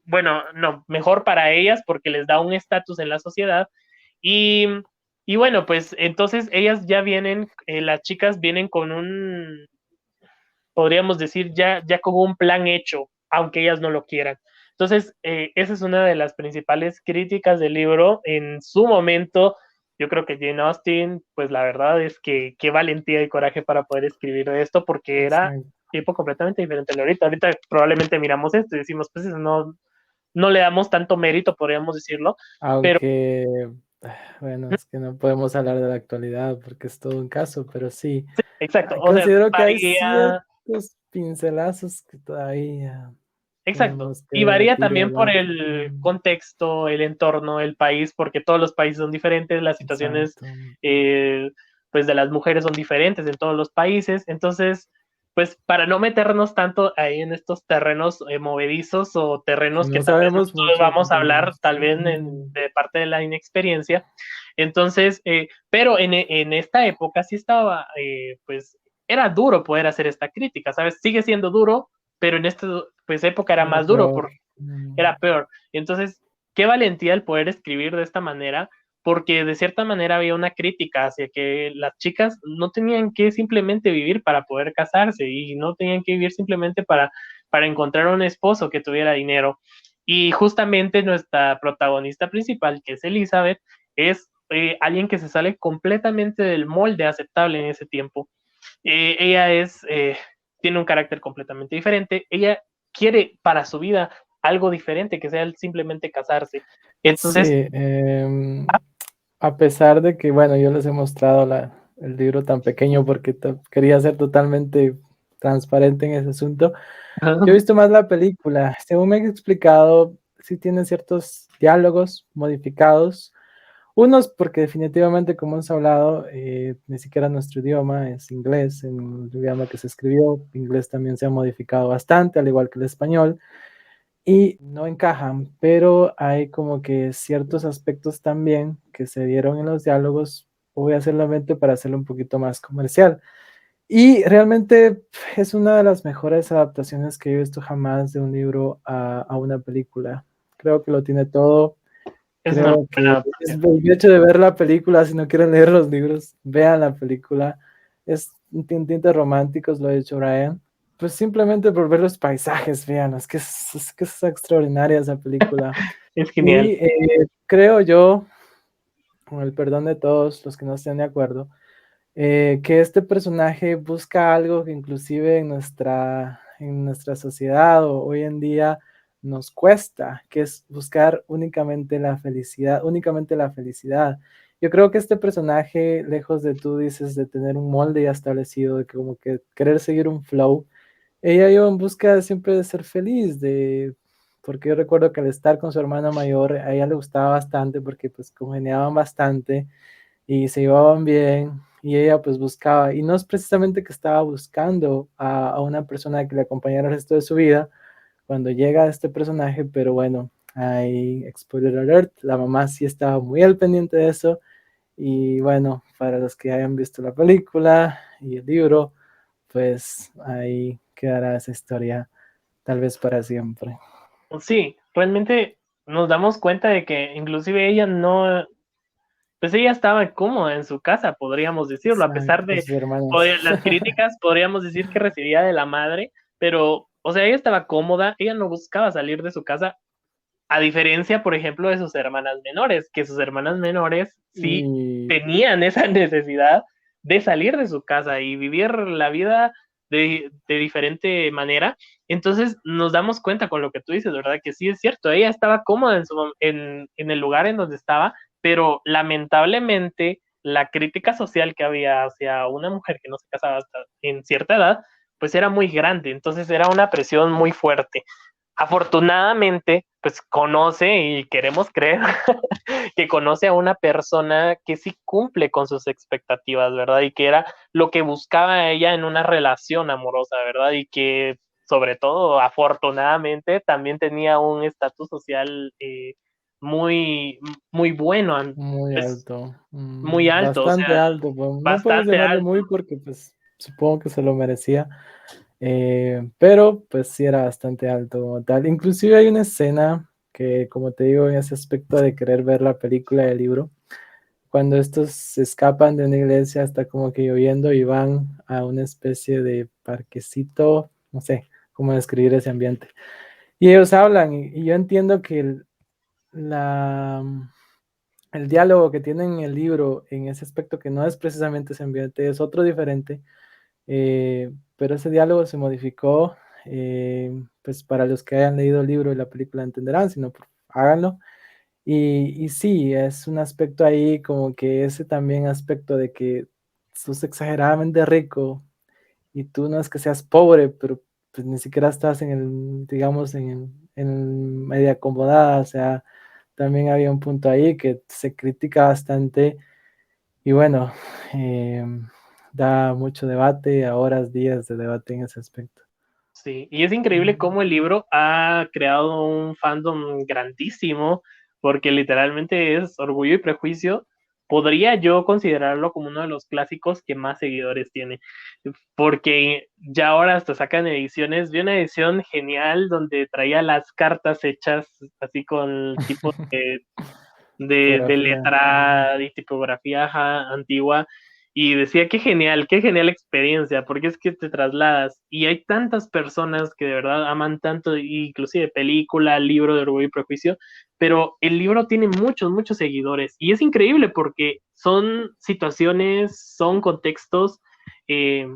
bueno, no, mejor para ellas porque les da un estatus en la sociedad. Y, y, bueno, pues entonces ellas ya vienen, las chicas vienen con un, podríamos decir, ya con un plan hecho, aunque ellas no lo quieran. Entonces, esa es una de las principales críticas del libro. En su momento, yo creo que Jane Austen, pues la verdad es que qué valentía y coraje para poder escribir de esto, porque era Exacto. tipo completamente diferente a ahorita. Ahorita probablemente miramos esto y decimos, pues no le damos tanto mérito, podríamos decirlo, pero Aunque, bueno, es que no podemos hablar de la actualidad porque es todo un caso, pero sí, exacto, o sea, considero que hay varía, ciertos pincelazos que todavía exacto, tenemos que y varía debatir y también por hablar. el contexto, el entorno, el país, porque todos los países son diferentes, las situaciones, Exacto. eh, pues de las mujeres son diferentes en todos los países, entonces, pues para no meternos tanto ahí en estos terrenos movedizos o Que terrenos que no tal vez sabemos nosotros mucho vamos a de hablar, los... tal vez de parte de la inexperiencia. Entonces, pero en esta época sí estaba, pues era duro poder hacer esta crítica, ¿sabes? Sigue siendo duro, pero en esta pues, época era Era más duro peor. porque era peor. Entonces, qué valentía el poder escribir de esta manera, porque de cierta manera había una crítica hacia que las chicas no tenían que simplemente vivir para poder casarse y no tenían que vivir simplemente para encontrar un esposo que tuviera dinero. Y justamente nuestra protagonista principal, que es Elizabeth, es alguien que se sale completamente del molde aceptable en ese tiempo. Ella tiene un carácter completamente diferente. Ella quiere para su vida algo diferente, que sea simplemente casarse. Sí, Entonces, a pesar de que, bueno, yo les he mostrado el libro tan pequeño porque quería ser totalmente transparente en ese asunto. Yo he visto más la película. Según me han explicado, sí tiene ciertos diálogos modificados. Unos porque definitivamente, como hemos hablado, ni siquiera nuestro idioma es inglés, en el idioma que se escribió, inglés también se ha modificado bastante, al igual que el español, y no encajan, pero hay como que ciertos aspectos también que se dieron en los diálogos, voy solamente para hacerlo un poquito más comercial. Y realmente es una de las mejores adaptaciones que he visto jamás de un libro a una película. Creo que lo tiene todo. es una Creo buena que es adaptación. el hecho de ver la película, si no quieren leer los libros, vean la película. Es un tintes románticos, lo ha dicho Brian. Pues simplemente por ver los paisajes, vean, que es extraordinaria esa película. Es Y genial. creo yo, con el perdón de todos los que no estén de acuerdo, que este personaje busca algo que inclusive en nuestra sociedad o hoy en día nos cuesta, que es buscar únicamente la felicidad, únicamente la felicidad. Yo creo que este personaje, lejos de tú dices de tener un molde ya establecido, de que como que querer seguir un flow, ella iba en busca siempre de ser feliz, porque yo recuerdo que al estar con su hermana mayor, a ella le gustaba bastante porque pues congeniaban bastante y se llevaban bien y ella pues buscaba, y no es precisamente que estaba buscando a una persona que le acompañara el resto de su vida cuando llega este personaje, pero bueno, hay spoiler alert, la mamá sí estaba muy al pendiente de eso y bueno, para los que hayan visto la película y el libro, pues ahí quedará esa historia tal vez para siempre. Sí, realmente nos damos cuenta de que inclusive ella no, pues ella estaba cómoda en su casa, podríamos decirlo, a pesar Exacto, con de sus hermanos. las críticas, podríamos decir que recibía de la madre, pero O sea, ella estaba cómoda, ella no buscaba salir de su casa, a diferencia, por ejemplo, de sus hermanas menores, que sus hermanas menores sí Y tenían esa necesidad de salir de su casa y vivir la vida de diferente manera. Entonces nos damos cuenta con lo que tú dices, ¿verdad? Que sí es cierto, ella estaba cómoda en el lugar en donde estaba, pero lamentablemente la crítica social que había hacia una mujer que no se casaba hasta en cierta edad, pues era muy grande, entonces era una presión muy fuerte. Afortunadamente, pues conoce y queremos creer que conoce a una persona que sí cumple con sus expectativas, ¿verdad? Y que era lo que buscaba ella en una relación amorosa, ¿verdad? Y que sobre todo, afortunadamente, también tenía un estatus social muy, muy bueno, muy pues alto, muy alto, o bastante sea, alto, pues, no podemos bastante llamarle alto. muy porque pues supongo que se lo merecía, pero pues sí era bastante alto como tal. Inclusive hay una escena que, como te digo, en ese aspecto de querer ver la película del libro, cuando estos se escapan de una iglesia, está como que lloviendo y van a una especie de parquecito, no sé cómo describir ese ambiente. Y ellos hablan y yo entiendo que la, el diálogo que tienen en el libro en ese aspecto que no es precisamente ese ambiente, es otro diferente, pero ese diálogo se modificó, pues para los que hayan leído el libro y la película entenderán, si no, pues, háganlo. Y sí, es un aspecto ahí como que ese también aspecto de que sos exageradamente rico y tú no es que seas pobre, pero pues ni siquiera estás en el, digamos, en media acomodada, o sea, también había un punto ahí que se critica bastante y bueno, da mucho debate, a horas, días de debate en ese aspecto. Sí, y es increíble cómo el libro ha creado un fandom grandísimo, porque literalmente es Orgullo y Prejuicio. Podría yo considerarlo como uno de los clásicos que más seguidores tiene, porque ya ahora hasta sacan ediciones. Vi una edición genial donde traía las cartas hechas así con tipo de Tipografía. letra y tipografía ajá, antigua, y decía, qué genial experiencia, porque es que te trasladas y hay tantas personas que de verdad aman tanto, inclusive película, libro de Orgullo y Prejuicio, pero el libro tiene muchos, muchos seguidores y es increíble porque son situaciones, son contextos eh,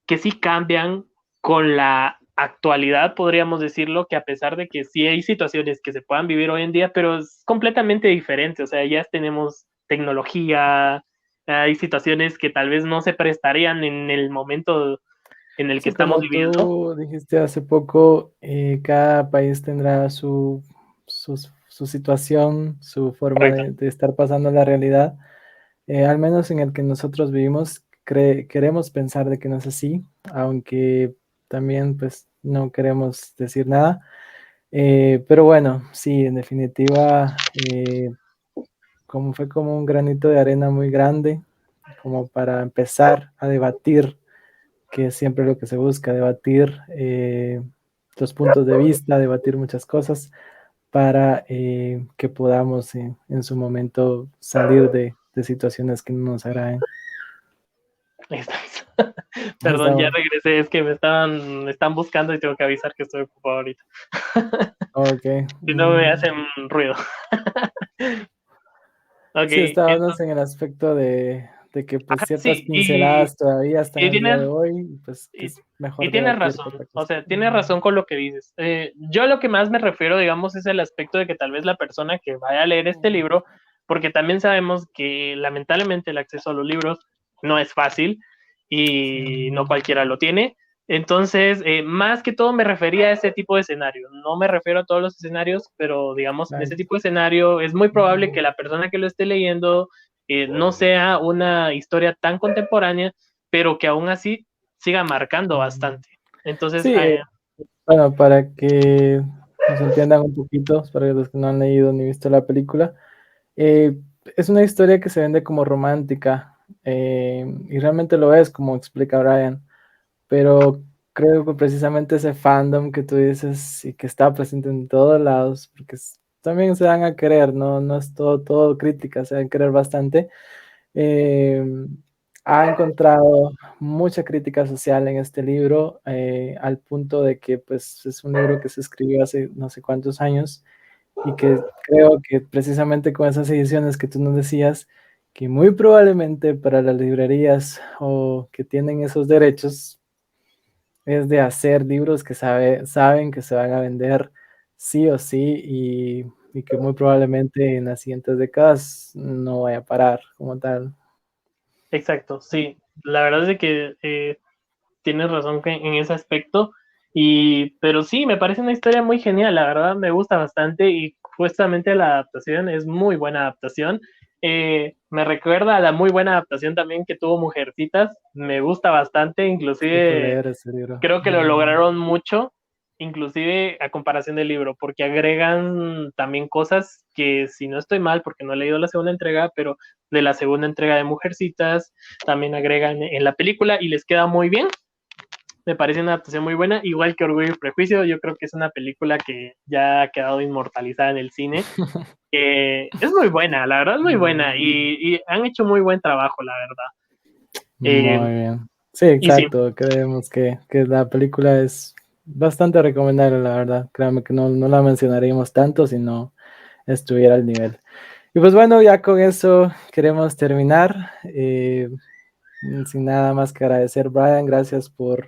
que sí cambian con la actualidad, podríamos decirlo, que a pesar de que sí hay situaciones que se puedan vivir hoy en día, pero es completamente diferente, o sea, ya tenemos tecnología, hay situaciones que tal vez no se prestarían en el momento en el que Sí, estamos como viviendo. tú dijiste hace poco, cada país tendrá su situación, su forma Correcto. de estar pasando la realidad. Al menos en el que nosotros vivimos, queremos pensar de que no es así, aunque también pues no queremos decir nada. Pero bueno, sí, en definitiva, como fue como un granito de arena muy grande, como para empezar a debatir, que es siempre lo que se busca, debatir los puntos de vista, debatir muchas cosas para que podamos en su momento salir de situaciones que no nos agraden. Ahí estamos. Ahí Perdón, ya estamos. regresé, es que me están buscando y tengo que avisar que estoy ocupado ahorita. Ok. Si no me hacen ruido. Ok, Sí, estábamos entonces, en el aspecto de que pues ajá, ciertas sí, pinceladas todavía están y al día tienes, de hoy, pues que y, es y mejor tienes debatir que razón, otra o cosa. sea, tienes razón con lo que dices. Yo lo que más me refiero, digamos, es el aspecto de que tal vez la persona que vaya a leer este libro, porque también sabemos que lamentablemente el acceso a los libros no es fácil Sí. y no cualquiera lo tiene. Entonces, más que todo me refería a ese tipo de escenario. No me refiero a todos los escenarios, pero digamos, en ese Exacto. tipo de escenario es muy probable que la persona que lo esté leyendo no sea una historia tan contemporánea, pero que aún así siga marcando bastante. Entonces, Sí, bueno, para que nos entiendan un poquito, para los que no han leído ni visto la película, eh, es una historia que se vende como romántica, y realmente lo es, como explica Brian, pero creo que precisamente ese fandom que tú dices y que está presente en todos lados, porque también se dan a querer, no es todo crítica, se dan a querer bastante, eh, ha encontrado mucha crítica social en este libro, al punto de que pues, es un libro que se escribió hace no sé cuántos años y que creo que precisamente con esas ediciones que tú nos decías, que muy probablemente para las librerías o que tienen esos derechos es de hacer libros que saben que se van a vender sí o sí y que muy probablemente en las siguientes décadas no vaya a parar como tal. Exacto, sí. La verdad es de que tienes razón en ese aspecto. Y, pero sí, me parece una historia muy genial, la verdad me gusta bastante y justamente la adaptación es muy buena adaptación. Me recuerda a la muy buena adaptación también que tuvo Mujercitas, me gusta bastante, Sí, por inclusive leer ese libro. creo que lo lograron mucho, inclusive a comparación del libro, porque agregan también cosas que, si no estoy mal, porque no he leído la segunda entrega, pero de la segunda entrega de Mujercitas, también agregan en la película y les queda muy bien. Me parece una adaptación muy buena, igual que Orgullo y Prejuicio. Yo creo que es una película que ya ha quedado inmortalizada en el cine. Es muy buena, la verdad es muy buena y han hecho muy buen trabajo, la verdad. Eh, Muy bien. Sí, y sí, exacto. Creemos que la película es bastante recomendable, la verdad. Créame que no la mencionaríamos tanto si no estuviera al nivel. Y pues bueno, ya con eso queremos terminar. Sin nada más que agradecer, Brian. Gracias por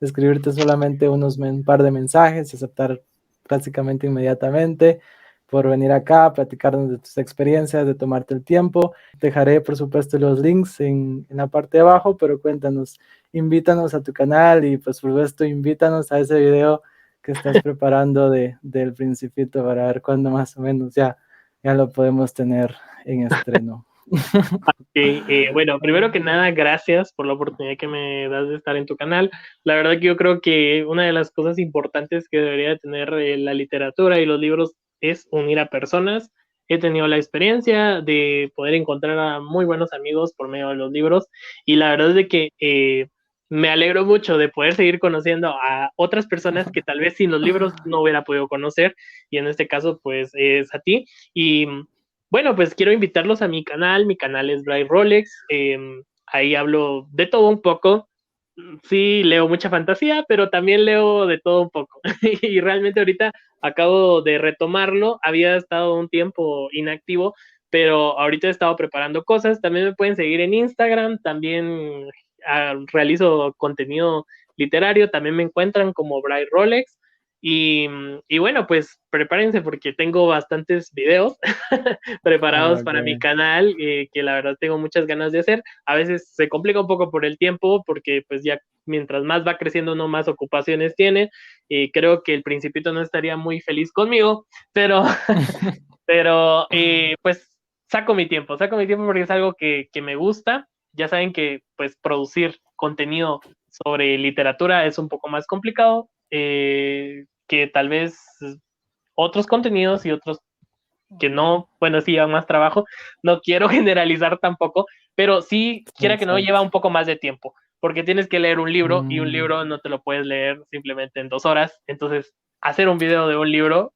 escribirte solamente un par de mensajes, aceptar prácticamente inmediatamente, por venir acá a platicarnos de tus experiencias, de tomarte el tiempo. Dejaré, por supuesto, los links en la parte de abajo, pero cuéntanos, invítanos a tu canal y, pues, por supuesto, invítanos a ese video que estás preparando del Principito para ver cuándo más o menos ya lo podemos tener en estreno. bueno, primero que nada, gracias por la oportunidad que me das de estar en tu canal. La verdad que yo creo que una de las cosas importantes que debería tener la literatura y los libros es unir a personas. He tenido la experiencia de poder encontrar a muy buenos amigos por medio de los libros y la verdad es de que me alegro mucho de poder seguir conociendo a otras personas que tal vez sin los libros no hubiera podido conocer y en este caso pues es a ti. Y bueno, pues quiero invitarlos a mi canal es Bright Rolex, ahí hablo de todo un poco, sí leo mucha fantasía, pero también leo de todo un poco, y realmente ahorita acabo de retomarlo, había estado un tiempo inactivo, pero ahorita he estado preparando cosas, también me pueden seguir en Instagram, también realizo contenido literario, también me encuentran como Bright Rolex, y bueno, pues prepárense porque tengo bastantes videos Ah, preparados para mi ok. canal, que la verdad tengo muchas ganas de hacer. A veces se complica un poco por el tiempo, porque pues ya mientras más va creciendo, no más ocupaciones tiene. Y creo que el Principito no estaría muy feliz conmigo, pero, pero pues saco mi tiempo porque es algo que me gusta. Ya saben que pues producir contenido sobre literatura es un poco más complicado, que tal vez otros contenidos y otros que no, bueno, sí lleva más trabajo, no quiero generalizar tampoco, pero sí, quiera que no, lleva Exacto. un poco más de tiempo, porque tienes que leer un libro y un Mm. libro no te lo puedes leer simplemente en 2 horas, entonces hacer un video de un libro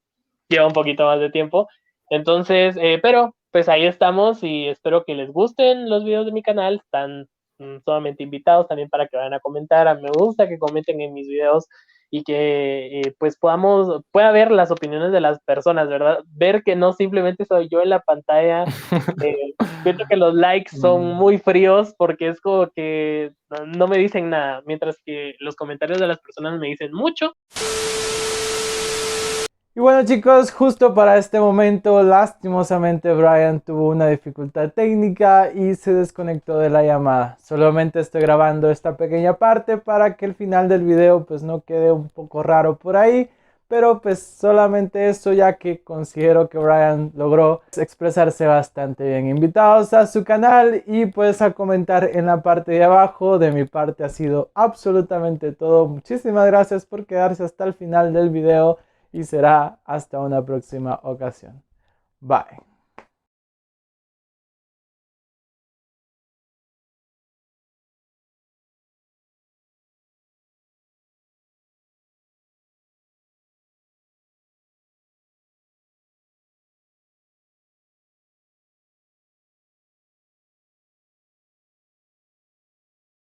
lleva un poquito más de tiempo, entonces, pero pues ahí estamos y espero que les gusten los videos de mi canal, están solamente invitados también para que vayan a comentar, me gusta que comenten en mis videos y que pues pueda ver las opiniones de las personas, ¿verdad? Ver que no simplemente soy yo en la pantalla. Siento que los likes son Mm. muy fríos porque es como que no me dicen nada, mientras que los comentarios de las personas me dicen mucho. Y bueno, chicos, justo para este momento, lastimosamente Brian tuvo una dificultad técnica y se desconectó de la llamada. Solamente estoy grabando esta pequeña parte para que el final del video pues no quede un poco raro por ahí, pero pues solamente eso, ya que considero que Brian logró expresarse bastante bien. Invitados a su canal y pues a comentar en la parte de abajo. De mi parte ha sido absolutamente todo. Muchísimas gracias por quedarse hasta el final del video y será hasta una próxima ocasión. Bye.